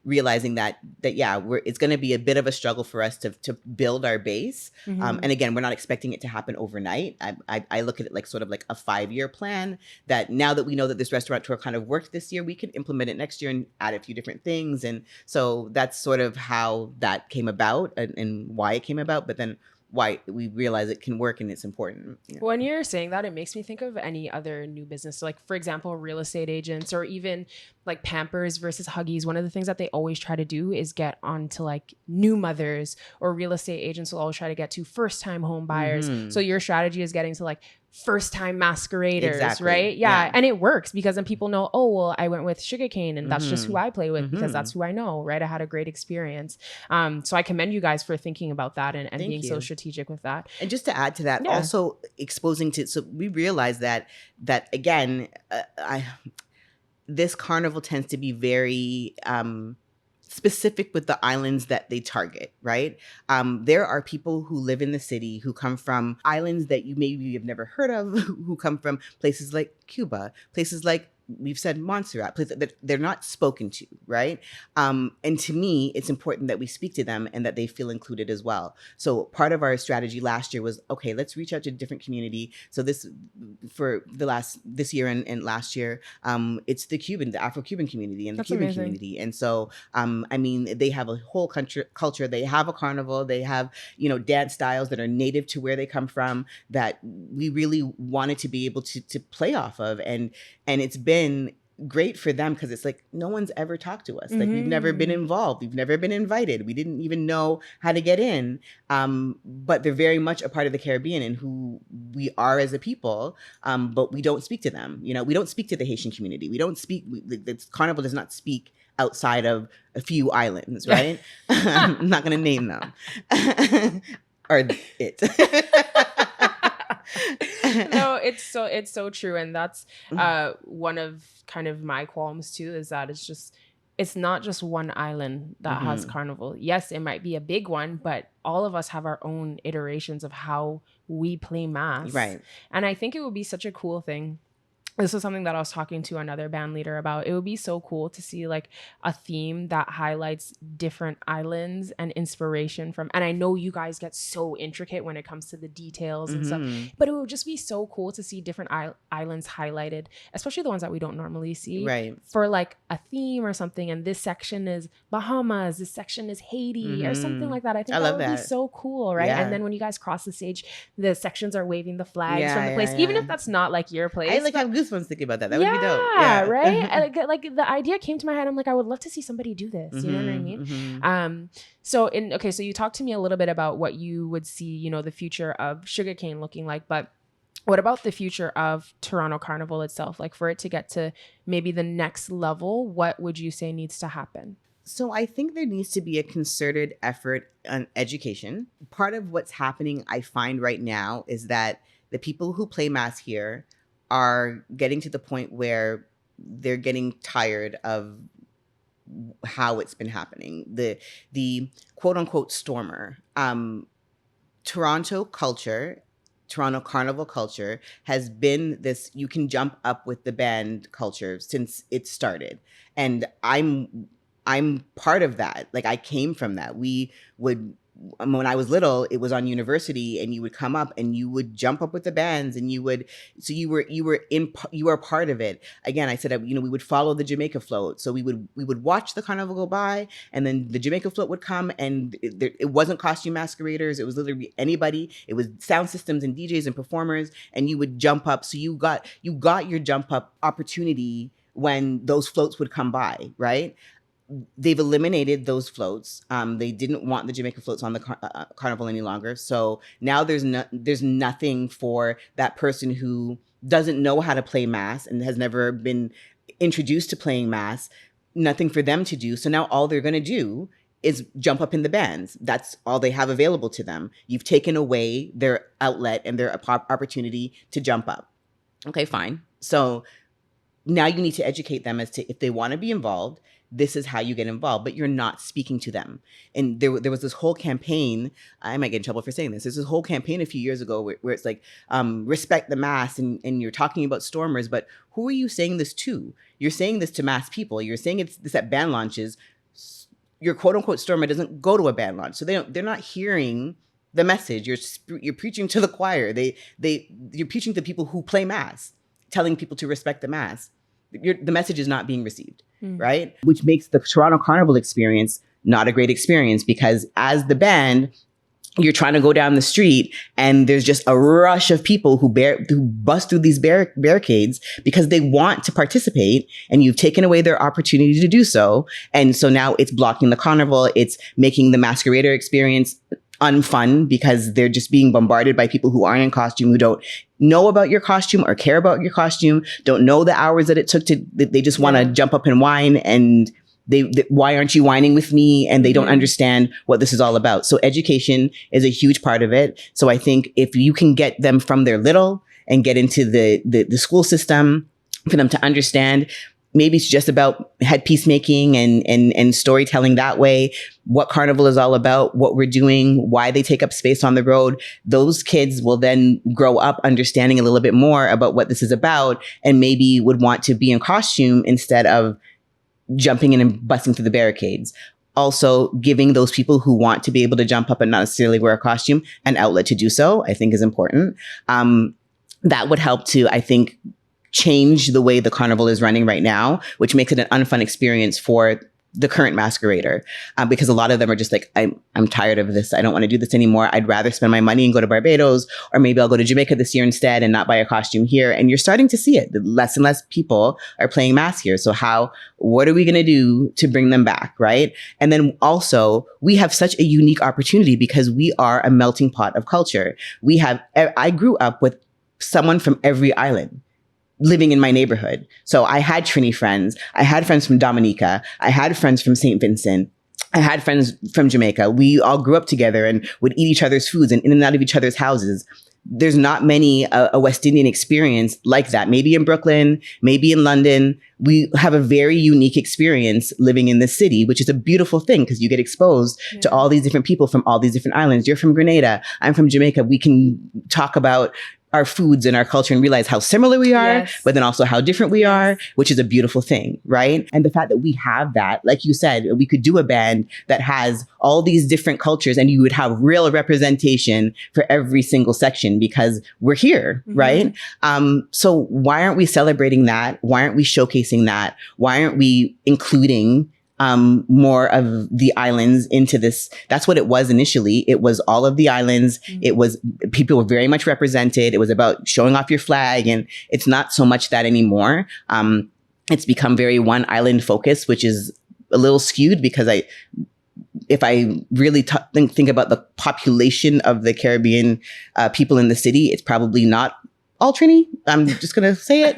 Realizing that yeah, it's going to be a bit of a struggle for us to build our base. And again, we're not expecting it to happen overnight. I look at it like sort of like a 5-year plan, that now that we know that this restaurant tour kind of worked this year, we can implement it next year and add a few different things. And so that's sort of how that came about, and why it came about. But then why we realize it can work and it's important. Yeah. When you're saying that, it makes me think of any other new business. So, like, for example, real estate agents, or even like Pampers versus Huggies. One of the things that they always try to do is get onto like new mothers, or real estate agents will always try to get to first time home buyers. So your strategy is getting to like first time masqueraders, Exactly. right? Yeah. And it works because then people know, oh, well, I went with SugaCayne and that's just who I play with because that's who I know, right? I had a great experience. So I commend you guys for thinking about that and being so strategic with that. And just to add to that, also exposing to, so we realize that again, this carnival tends to be very specific with the islands that they target, right? There are people who live in the city who come from islands that you maybe have never heard of, who come from places like Cuba, places like, we've said, Montserrat, places that they're not spoken to, right? And to me, it's important that we speak to them and that they feel included as well. So part of our strategy last year was, okay, let's reach out to a different community. So this year and last year, it's the Afro-Cuban community and the Cuban community. And so, I mean, they have a whole culture. They have a carnival. They have, dance styles that are native to where they come from, that we really wanted to be able to play off of. And it's been great for them, because it's like, no one's ever talked to us. Like, we've never been involved. We've never been invited. We didn't even know how to get in. But they're very much a part of the Caribbean and who we are as a people. But we don't speak to them. We don't speak to the Haitian community. We don't speak, the carnival does not speak outside of a few islands, right? I'm not going to name them. Or it. No, it's so true. And that's one of kind of my qualms too, is that it's not just one island that has carnival. Yes, it might be a big one, but all of us have our own iterations of how we play mass. Right. And I think it would be such a cool thing. This was something that I was talking to another band leader about. It would be so cool to see like a theme that highlights different islands and inspiration from, and I know you guys get so intricate when it comes to the details and stuff, but it would just be so cool to see different islands highlighted, especially the ones that we don't normally see, right, for like a theme or something. And this section is Bahamas, this section is Haiti, or something like that. I think that would be so cool, right? And then when you guys cross the stage, the sections are waving the flags from the place, even if that's not like your place. I like have goosebumps thinking about that. That would be dope. Yeah, right. And like the idea came to my head. I'm like, I would love to see somebody do this. You know what I mean? So you talked to me a little bit about what you would see, the future of SugaCayne looking like, but what about the future of Toronto Carnival itself? Like, for it to get to maybe the next level, what would you say needs to happen? So I think there needs to be a concerted effort on education. Part of what's happening, I find right now, is that the people who play mass here are getting to the point where they're getting tired of how it's been happening. The quote unquote stormer. Toronto culture, Toronto Carnival culture has been this, you can jump up with the band culture since it started. And I'm I'm part of that. Like I came from that. We would when I was little, it was on university, and you would come up and you would jump up with the bands, and so you were a part of it. Again, I said, we would follow the Jamaica float. So we would watch the carnival go by, and then the Jamaica float would come, and it wasn't costume masqueraders. It was literally anybody. It was sound systems and DJs and performers, and you would jump up. So you got your jump up opportunity when those floats would come by, right? They've eliminated those floats. They didn't want the Jamaica floats on the carnival any longer. So now there's nothing for that person who doesn't know how to play mass and has never been introduced to playing mass. Nothing for them to do. So now all they're going to do is jump up in the bands. That's all they have available to them. You've taken away their outlet and their opportunity to jump up. Okay, fine. So now you need to educate them as to if they want to be involved, this is how you get involved, but you're not speaking to them. And there was this whole campaign, I might get in trouble for saying this, there's this whole campaign a few years ago where it's like, respect the mass, and you're talking about stormers, but who are you saying this to? You're saying this to mass people. You're saying this at band launches. Your quote unquote stormer doesn't go to a band launch. So they're not hearing the message. You're preaching to the choir. You're preaching to people who play mass, telling people to respect the mass. The message is not being received, right? Which makes the Toronto Carnival experience not a great experience, because as the band, you're trying to go down the street and there's just a rush of people who bust through these barricades because they want to participate, and you've taken away their opportunity to do so. And so now it's blocking the carnival. It's making the masquerader experience unfun because they're just being bombarded by people who aren't in costume, who don't know about your costume or care about your costume, don't know the hours that it took they just want to jump up and whine, and why aren't you whining with me? And they don't understand what this is all about. So education is a huge part of it. So I think if you can get them from their little and get into the school system for them to understand, maybe it's just about headpiece making and storytelling that way, what Carnival is all about, what we're doing, why they take up space on the road. Those kids will then grow up understanding a little bit more about what this is about, and maybe would want to be in costume instead of jumping in and busting through the barricades. Also, giving those people who want to be able to jump up and not necessarily wear a costume an outlet to do so, I think is important. That would help to, I think, change the way the carnival is running right now, which makes it an unfun experience for the current masquerader, because a lot of them are just like, I'm tired of this. I don't want to do this anymore. I'd rather spend my money and go to Barbados, or maybe I'll go to Jamaica this year instead and not buy a costume here. And you're starting to see it. Less and less people are playing mass here. So what are we going to do to bring them back, right? And then also, we have such a unique opportunity because we are a melting pot of culture. I grew up with someone from every island living in my neighborhood. So I had Trini friends. I had friends from Dominica. I had friends from St. Vincent. I had friends from Jamaica. We all grew up together and would eat each other's foods and in and out of each other's houses. There's not many a West Indian experience like that. Maybe in Brooklyn, maybe in London. We have a very unique experience living in this city, which is a beautiful thing because you get exposed to all these different people from all these different islands. You're from Grenada. I'm from Jamaica. We can talk about our foods and our culture and realize how similar we are, but then also how different we are, which is a beautiful thing, right? And the fact that we have that, like you said, we could do a band that has all these different cultures and you would have real representation for every single section because we're here, right? So why aren't we celebrating that? Why aren't we showcasing that? Why aren't we including more of the islands into this? That's what it was initially. It was all of the islands. It was, people were very much represented. It was about showing off your flag, and it's not so much that anymore. It's become very one island focused, which is a little skewed because if I really think about the population of the Caribbean people in the city, it's probably not all Trini. I'm just going to say it.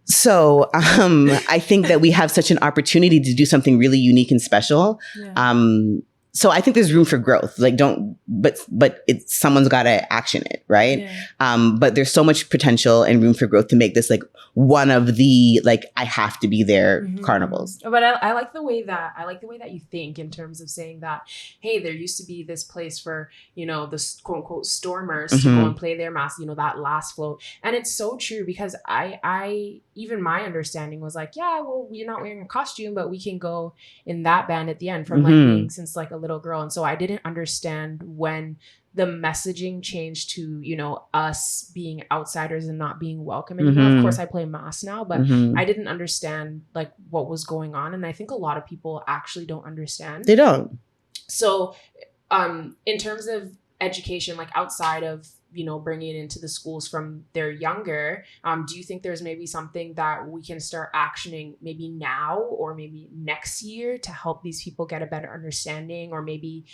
So I think that we have such an opportunity to do something really unique and special. So I think there's room for growth. Like but it's someone's got to action it, right? Yeah. But there's so much potential and room for growth to make this like one of the like I have to be there carnivals. But I like the way that you think in terms of saying that, hey, there used to be this place for, the quote unquote stormers to go and play their mask, that last float. And it's so true, because I even my understanding was like, yeah, well, you're not wearing a costume, but we can go in that band at the end, from like being since like a little girl. And so I didn't understand when the messaging changed to, us being outsiders and not being welcome anymore. Of course, I play mass now, but I didn't understand like what was going on. And I think a lot of people actually don't understand. They don't. So in terms of education, like outside of, bringing it into the schools from they're younger, do you think there's maybe something that we can start actioning maybe now or maybe next year to help these people get a better understanding? Or maybe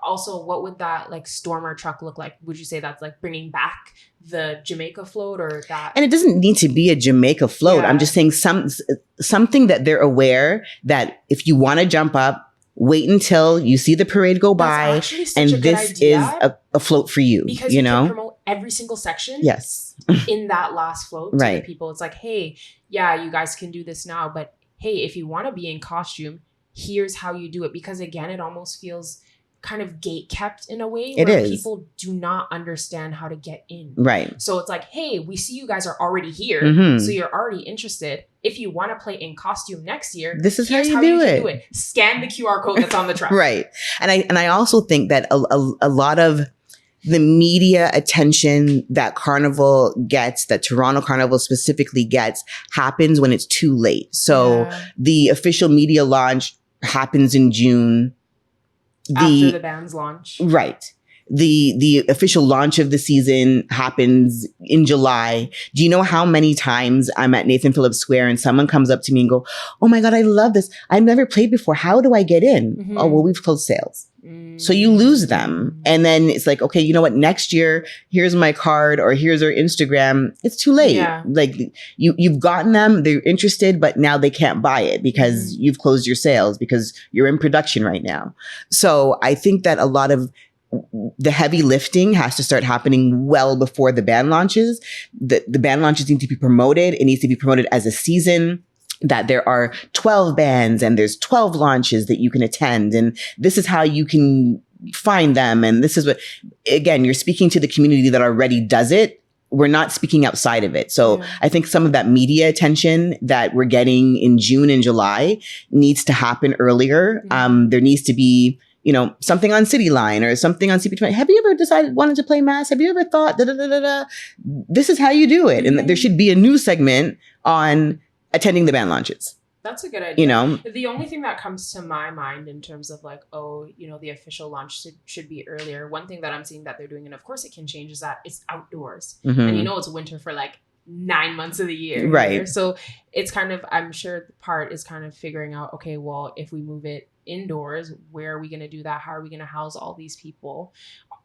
also, what would that like stormer truck look like? Would you say that's like bringing back the Jamaica float, or that? And it doesn't need to be a Jamaica float. Yeah. I'm just saying something that they're aware that if you want to jump up, wait until you see the parade go by, and this is a float for you. Because you can promote every single section. Yes. In that last float to the people. It's like, hey, yeah, you guys can do this now, but hey, if you want to be in costume, here's how you do it. Because again, it almost feels kind of gate kept in a way where people do not understand how to get in. Right. So it's like, hey, we see you guys are already here. So you're already interested. If you want to play in costume next year, this is how you do it. Scan the QR code that's on the truck. Right. And I also think that a lot of the media attention that Carnival gets, that Toronto Carnival specifically gets, happens when it's too late. So the official media launch happens in June. After the band's launch. Right. The official launch of the season happens in July. Do you know how many times I'm at Nathan Phillips Square and someone comes up to me and go, oh my God, I love this. I've never played before. How do I get in? Oh, well, we've closed sales. So you lose them. And then it's like, okay, you know what? Next year, here's my card or here's our Instagram. It's too late. Yeah. Like you've gotten them, they're interested, but now they can't buy it because you've closed your sales because you're in production right now. So I think that a lot of the heavy lifting has to start happening well before the band launches. The band launches need to be promoted. It needs to be promoted as a season, that there are 12 bands and there's 12 launches that you can attend. And this is how you can find them. And this is what, again, you're speaking to the community that already does it. We're not speaking outside of it. So I think some of that media attention that we're getting in June and July needs to happen earlier. There needs to be, something on City Line or something on CP20. Have you ever wanted to play mass? Have you ever thought, this is how you do it. And there should be a news segment on attending the band launches. That's a good idea. The only thing that comes to my mind in terms of like, the official launch should be earlier. One thing that I'm seeing that they're doing, and of course it can change, is that it's outdoors. And it's winter for like 9 months of the year. Right. So it's kind of, I'm sure the part is kind of figuring out, okay, well, if we move it indoors, where are we going to do that? How are we going to house all these people?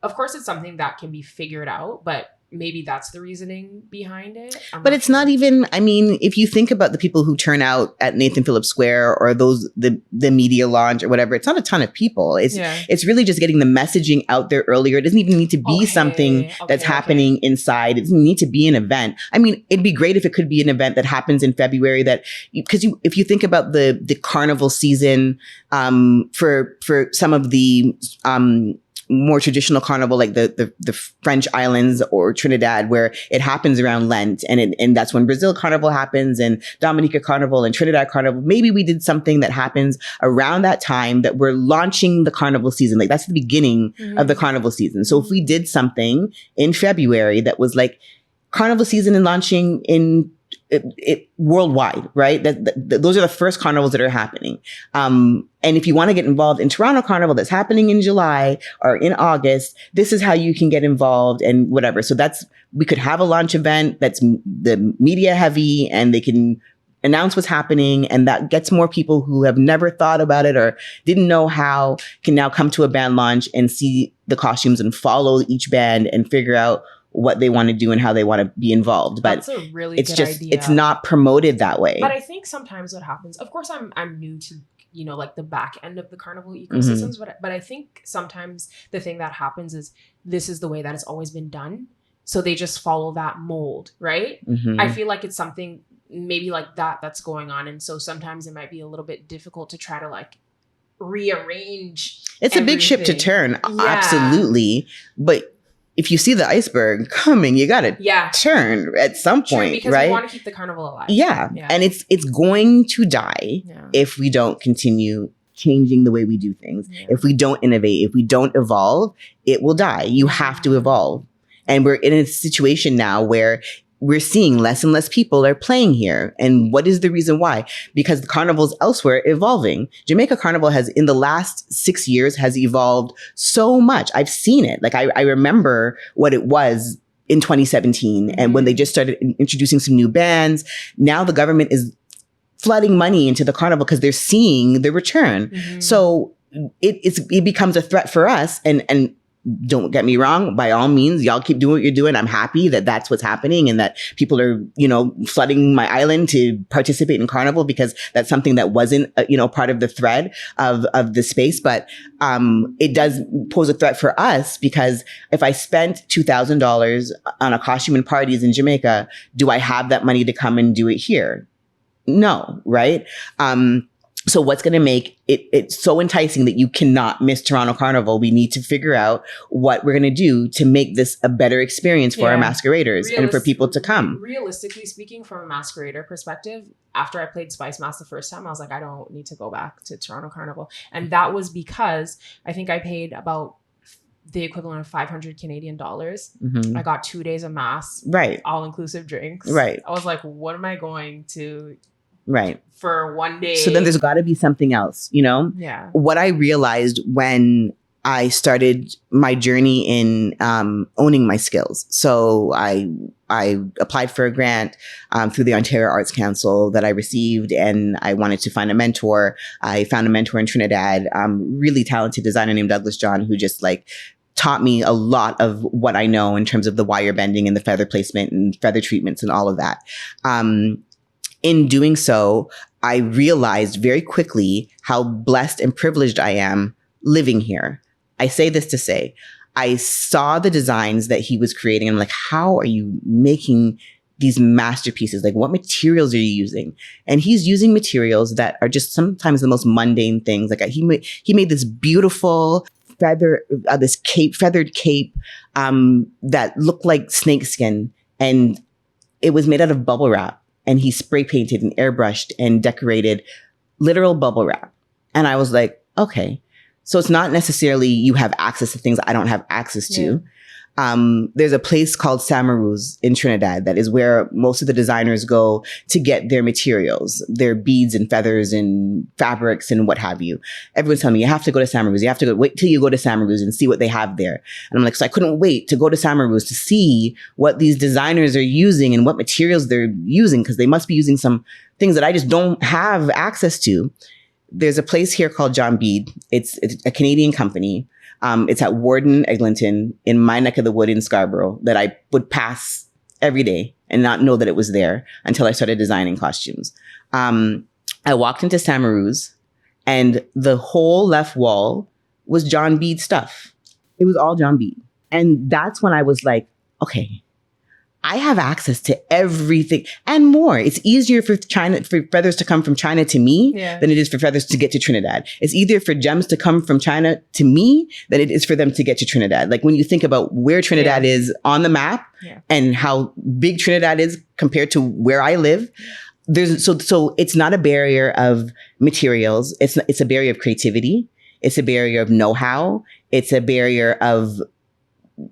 Of course, it's something that can be figured out, but maybe that's the reasoning behind it. But it's not even, if you think about the people who turn out at Nathan Phillips Square or the media launch or whatever, it's not a ton of people. It's really just getting the messaging out there earlier. It doesn't even need to be something that's happening inside. It doesn't need to be an event. It'd be great if it could be an event that happens in February, because if you think about the carnival season, for some of the, more traditional carnival, like the French islands or Trinidad, where it happens around Lent, and that's when Brazil Carnival happens, and Dominica Carnival and Trinidad Carnival. Maybe we did something that happens around that time that we're launching the carnival season. Like that's the beginning of the carnival season. So if we did something in February that was like carnival season and launching in it worldwide, right? Those are the first carnivals that are happening. And if you want to get involved in Toronto Carnival that's happening in July or in August, this is how you can get involved and whatever. So we could have a launch event that's the media heavy and they can announce what's happening, and that gets more people who have never thought about it or didn't know how can now come to a band launch and see the costumes and follow each band and figure out what they want to do and how they want to be involved. But that's a really good idea. It's not promoted that way. But I think sometimes what happens, of course I'm new to you know, like the back end of the carnival Mm-hmm. ecosystems. But I think sometimes the thing that happens is this is the way that it's always been done. So they just follow that mold, right? Mm-hmm. I feel like it's something maybe like that's going on. And so sometimes it might be a little bit difficult to try to like rearrange. It's a big ship to everything. turn, Yeah. absolutely. But if you see the iceberg coming, you gotta Yeah. turn at some True, point, because right? we want to keep the carnival alive. Yeah. And it's going to die Yeah. if we don't continue changing the way we do things. Yeah. If we don't innovate, if we don't evolve, it will die. You have to evolve. And we're in a situation now where we're seeing less and less people are playing here. And what is the reason why? Because the carnivals elsewhere evolving. Jamaica Carnival has, in the last 6 years, has evolved so much. I've seen it. Like I remember what it was in 2017 and when they just started introducing some new bands. Now the government is flooding money into the carnival because they're seeing the return. So it becomes a threat for us. And don't get me wrong, by all means, y'all keep doing what you're doing. I'm happy that that's what's happening and that people are, you know, flooding my island to participate in carnival because that's something that wasn't, you know, part of the thread of the space. But it does pose a threat for us because if I spent $2,000 on a costume and parties in Jamaica, do I have that money to come and do it here? No, right? So what's going to make it so enticing that you cannot miss Toronto Carnival? We need to figure out what we're going to do to make this a better experience for our masqueraders and for people to come. Realistically speaking, from a masquerader perspective, after I played Spice Mass the first time, I was like, I don't need to go back to Toronto Carnival. And that was because I think I paid about the equivalent of 500 Canadian dollars. I got 2 days of mass, right? All-inclusive drinks. Right. I was like, what am I going to... Right. For one day. So then there's got to be something else, you know? Yeah. What I realized when I started my journey in owning my skills. So I applied for a grant through the Ontario Arts Council that I received, and I wanted to find a mentor. I found a mentor in Trinidad, really talented designer named Douglas John, who just like taught me a lot of what I know in terms of the wire bending and the feather placement and feather treatments and all of that. In doing so, I realized very quickly how blessed and privileged I am living here. I say this to say, I saw the designs that he was creating. And I'm like, how are you making these masterpieces? Like, what materials are you using? And he's using materials that are just sometimes the most mundane things. Like he made this beautiful feathered cape that looked like snakeskin, and it was made out of bubble wrap. And he spray painted and airbrushed and decorated literal bubble wrap. And I was like, okay, so it's not necessarily you have access to things I don't have access to. There's a place called Samaru's in Trinidad that is where most of the designers go to get their materials, their beads and feathers and fabrics and what have you. Everyone's telling me, you have to go to Samaru's. You have to wait till you go to Samaru's and see what they have there. And I'm like, so I couldn't wait to go to Samaru's to see what these designers are using and what materials they're using, because they must be using some things that I just don't have access to. There's a place here called John Bead. It's a Canadian company. It's at Warden, Eglinton, in my neck of the wood in Scarborough, that I would pass every day and not know that it was there until I started designing costumes. I walked into Samaru's and the whole left wall was John Bead stuff. It was all John Bead. And that's when I was like, okay, I have access to everything and more. It's easier for feathers to come from China to me than it is for feathers to get to Trinidad. It's easier for gems to come from China to me than it is for them to get to Trinidad. Like when you think about where Trinidad is on the map and how big Trinidad is compared to where I live, so it's not a barrier of materials. It's a barrier of creativity. It's a barrier of know-how. It's a barrier of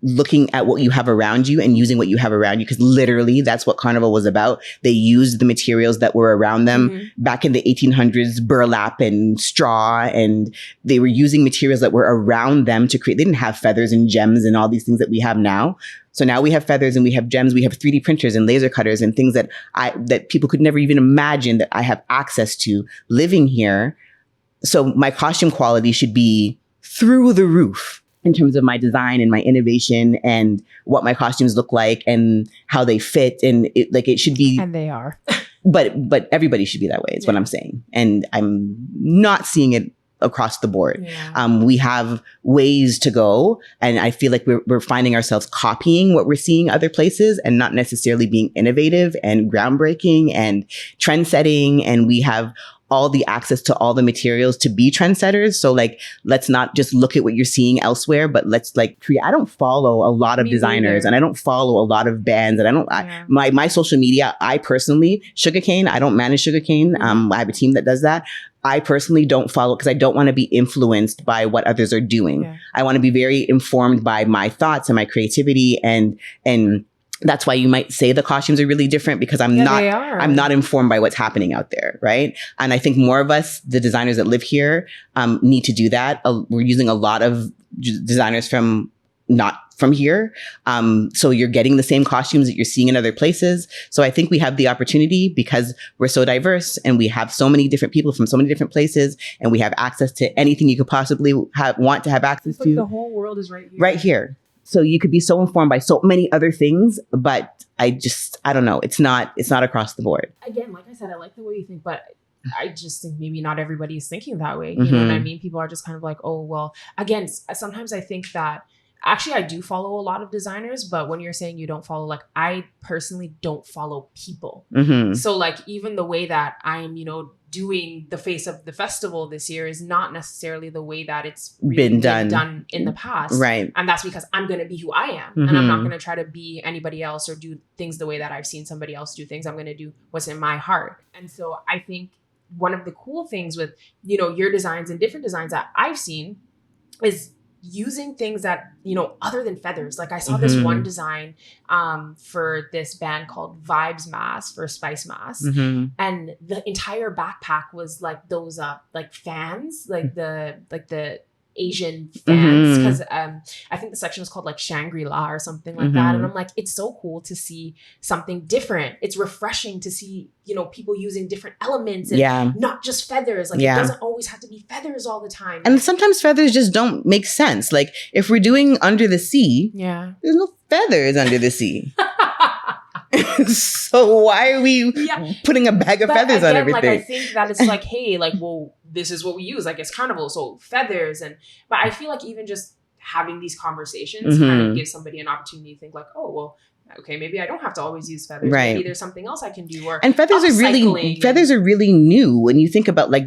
looking at what you have around you and using what you have around you, because literally that's what Carnival was about. They used the materials that were around them back in the 1800s, burlap and straw, and they were using materials that were around them to create. They didn't have feathers and gems and all these things that we have now. So now we have feathers and we have gems, we have 3D printers and laser cutters and things that people could never even imagine that I have access to living here. So my costume quality should be through the roof in terms of my design and my innovation and what my costumes look like and how they fit. And it should be. And they are. But everybody should be that way, is what I'm saying. And I'm not seeing it across the board. Yeah. We have ways to go. And I feel like we're finding ourselves copying what we're seeing other places and not necessarily being innovative and groundbreaking and trend setting. And we have all the access to all the materials to be trendsetters. So like, let's not just look at what you're seeing elsewhere, but let's like create. I don't follow a lot of Me designers neither. and I don't follow a lot of bands, and I don't, Yeah. my social media, I personally, SugaCayne, I don't manage SugaCayne. I have a team that does that. I personally don't follow because I don't want to be influenced by what others are doing. Yeah. I want to be very informed by my thoughts and my creativity, and that's why you might say the costumes are really different, because I'm not informed by what's happening out there, right? And I think more of us, the designers that live here, need to do that. We're using a lot of designers from not from here. So you're getting the same costumes that you're seeing in other places. So I think we have the opportunity, because we're so diverse and we have so many different people from so many different places, and we have access to anything you could possibly want to have access It's like to. the whole world is right here. Right here. So you could be so informed by so many other things, but I don't know. It's not across the board. Again, like I said, I like the way you think, but I just think maybe not everybody is thinking that way. You know what I mean? People are just kind of like, oh, well, again, sometimes I think that actually I do follow a lot of designers, but when you're saying you don't follow, like I personally don't follow people. So like even the way that I'm, doing the face of the festival this year is not necessarily the way that it's really been done in the past. Right. And that's because I'm going to be who I am. And I'm not going to try to be anybody else or do things the way that I've seen somebody else do things. I'm going to do what's in my heart. And so I think one of the cool things with, your designs and different designs that I've seen is using things that, other than feathers. Like I saw this one design for this band called Vibes Mask for Spice Mask. And the entire backpack was like those like fans, like the Asian fans, because I think the section is called like Shangri-La or something like that. And I'm like, it's so cool to see something different. It's refreshing to see, people using different elements and not just feathers. Like it doesn't always have to be feathers all the time. And sometimes feathers just don't make sense. Like if we're doing under the sea, there's no feathers under the sea. So why are we putting a bag of feathers on everything? Like I think that it's like, hey, like, well, this is what we use. Like it's carnival, so feathers. But I feel like even just having these conversations kind of gives somebody an opportunity to think like, oh, well, okay, maybe I don't have to always use feathers. Right. Maybe there's something else I can do. And feathers are really new. When you think about like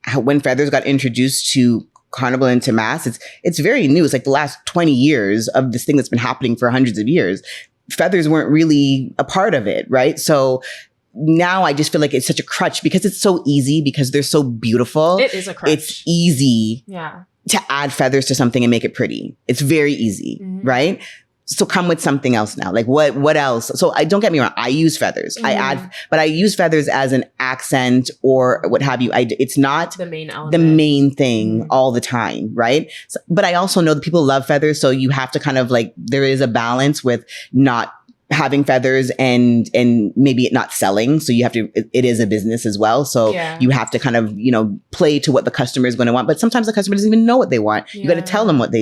how when feathers got introduced to Carnival and to mass, it's very new. It's like the last 20 years of this thing that's been happening for hundreds of years. Feathers weren't really a part of it, right? So now I just feel like it's such a crutch because it's so easy, because they're so beautiful. It is a crutch. It's easy to add feathers to something and make it pretty. It's very easy, right? So come with something else now. Like what else? So I don't get me wrong. I use feathers. But I use feathers as an accent or what have you. It's not the main element, the main thing all the time. Right. So, but I also know that people love feathers. So you have to kind of like, there is a balance with not having feathers and maybe it not selling. So you have to, it is a business as well. So you have to kind of, play to what the customer is going to want. But sometimes the customer doesn't even know what they want. You got to tell them what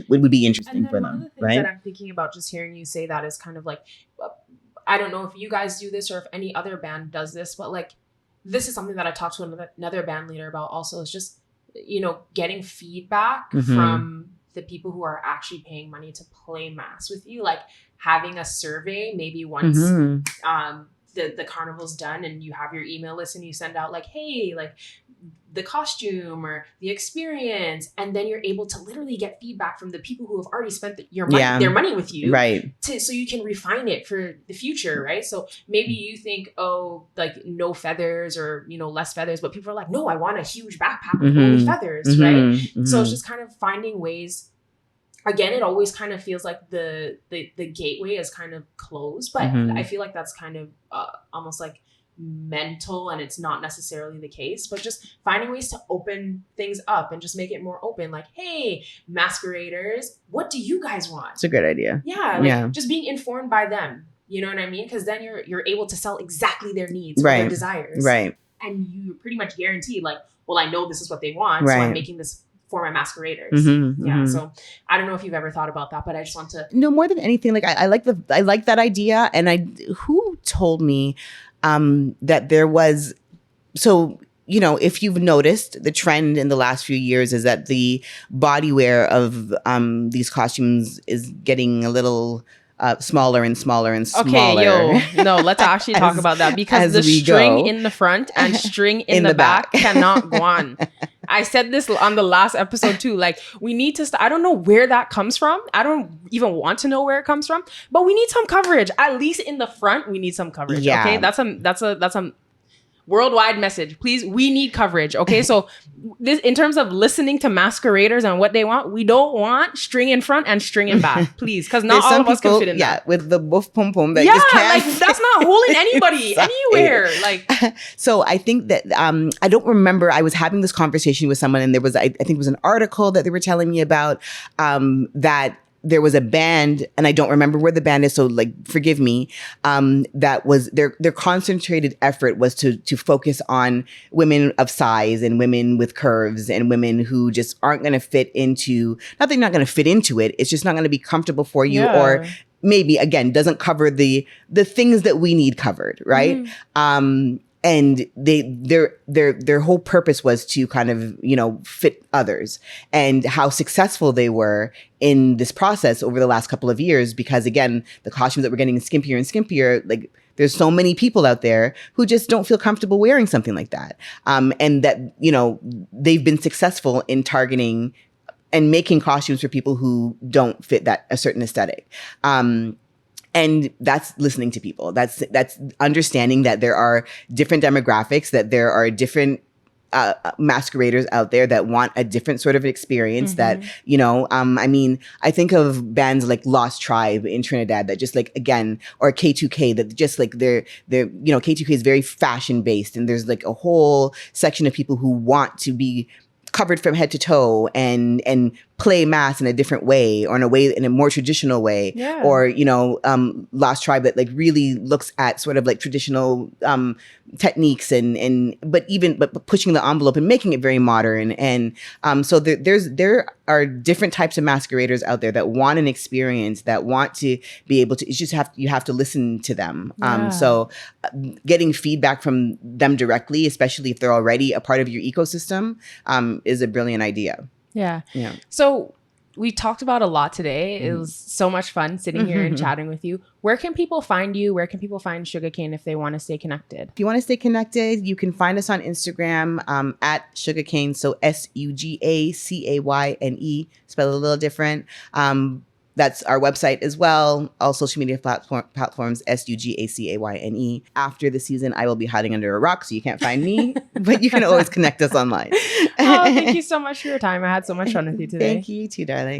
would be interesting for them. One of the things right. that I'm thinking about just hearing you say that is kind of like, I don't know if you guys do this or if any other band does this, but like, this is something that I talked to another band leader about also, is just, getting feedback from the people who are actually paying money to play mass with you. Like having a survey, maybe once the carnival's done and you have your email list and you send out like, hey, like the costume or the experience. And then you're able to literally get feedback from the people who have already spent their money with you. Right. So you can refine it for the future. Right. So maybe you think, oh, like no feathers or, less feathers, but people are like, no, I want a huge backpack with only feathers. Right. So it's just kind of finding ways. Again, it always kind of feels like the gateway is kind of closed, but I feel like that's kind of almost like mental, and it's not necessarily the case, but just finding ways to open things up and just make it more open. Like, hey, masqueraders, what do you guys want? It's a good idea. Yeah, just being informed by them. You know what I mean? Because then you're able to sell exactly their needs, or their desires, right? And you pretty much guarantee, like, well, I know this is what they want, so I'm making this for my masqueraders. Yeah. So I don't know if you've ever thought about that, but I just want to. No, more than anything, like I like that idea. And who told me that there was, so, you know, if you've noticed, the trend in the last few years is that the body wear of these costumes is getting a little smaller and smaller and smaller. Okay, no, let's actually talk about that, because the string in the front and string in the back cannot go on. I said this on the last episode too. Like, we need to. I don't know where that comes from. I don't even want to know where it comes from. But we need some coverage. At least in the front, we need some coverage. Yeah. Okay, that's a worldwide message. Please, we need coverage. Okay, so this, in terms of listening to masqueraders and what they want, we don't want string in front and string in back, please, because not all of us can fit in that. With the boof pom pom that just can't like that's not holding anybody anywhere. Like, so I think that I don't remember. I was having this conversation with someone, and there was I think it was an article that they were telling me about that. There was a band, and I don't remember where the band is, so like forgive me. That was their concentrated effort was to focus on women of size and women with curves and women who just aren't going to fit into. Not that they're not going to fit into it. It's just not going to be comfortable for you, or maybe again doesn't cover the things that we need covered, right? And their whole purpose was to kind of, you know, fit others, and how successful they were in this process over the last couple of years, because again, the costumes that were getting skimpier and skimpier, like there's so many people out there who just don't feel comfortable wearing something like that. And that, you know, they've been successful in targeting and making costumes for people who don't fit that a certain aesthetic. And that's listening to people. That's understanding that there are different demographics, that there are different masqueraders out there that want a different sort of experience. That, you know, I mean, I think of bands like Lost Tribe in Trinidad that just like, again, or K2K that just like they're you know, K2K is very fashion based, and there's like a whole section of people who want to be covered from head to toe and play mass in a different way, or in a more traditional way. Or, you know, Lost Tribe that like really looks at sort of like traditional techniques but pushing the envelope and making it very modern. And so there are different types of masqueraders out there that want an experience, that want to be able to, you have to listen to them. So getting feedback from them directly, especially if they're already a part of your ecosystem, is a brilliant idea. Yeah. So we talked about a lot today. It was so much fun sitting here and chatting with you. Where can people find you? Where can people find SugaCayne if they want to stay connected? If you want to stay connected, you can find us on Instagram at SugaCayne. So SugaCayne, spelled a little different. That's our website as well. All social media platforms, SugaCayne. After the season, I will be hiding under a rock, so you can't find me, but you can always connect us online. Oh, thank you so much for your time. I had so much fun with you today. Thank you too, darling.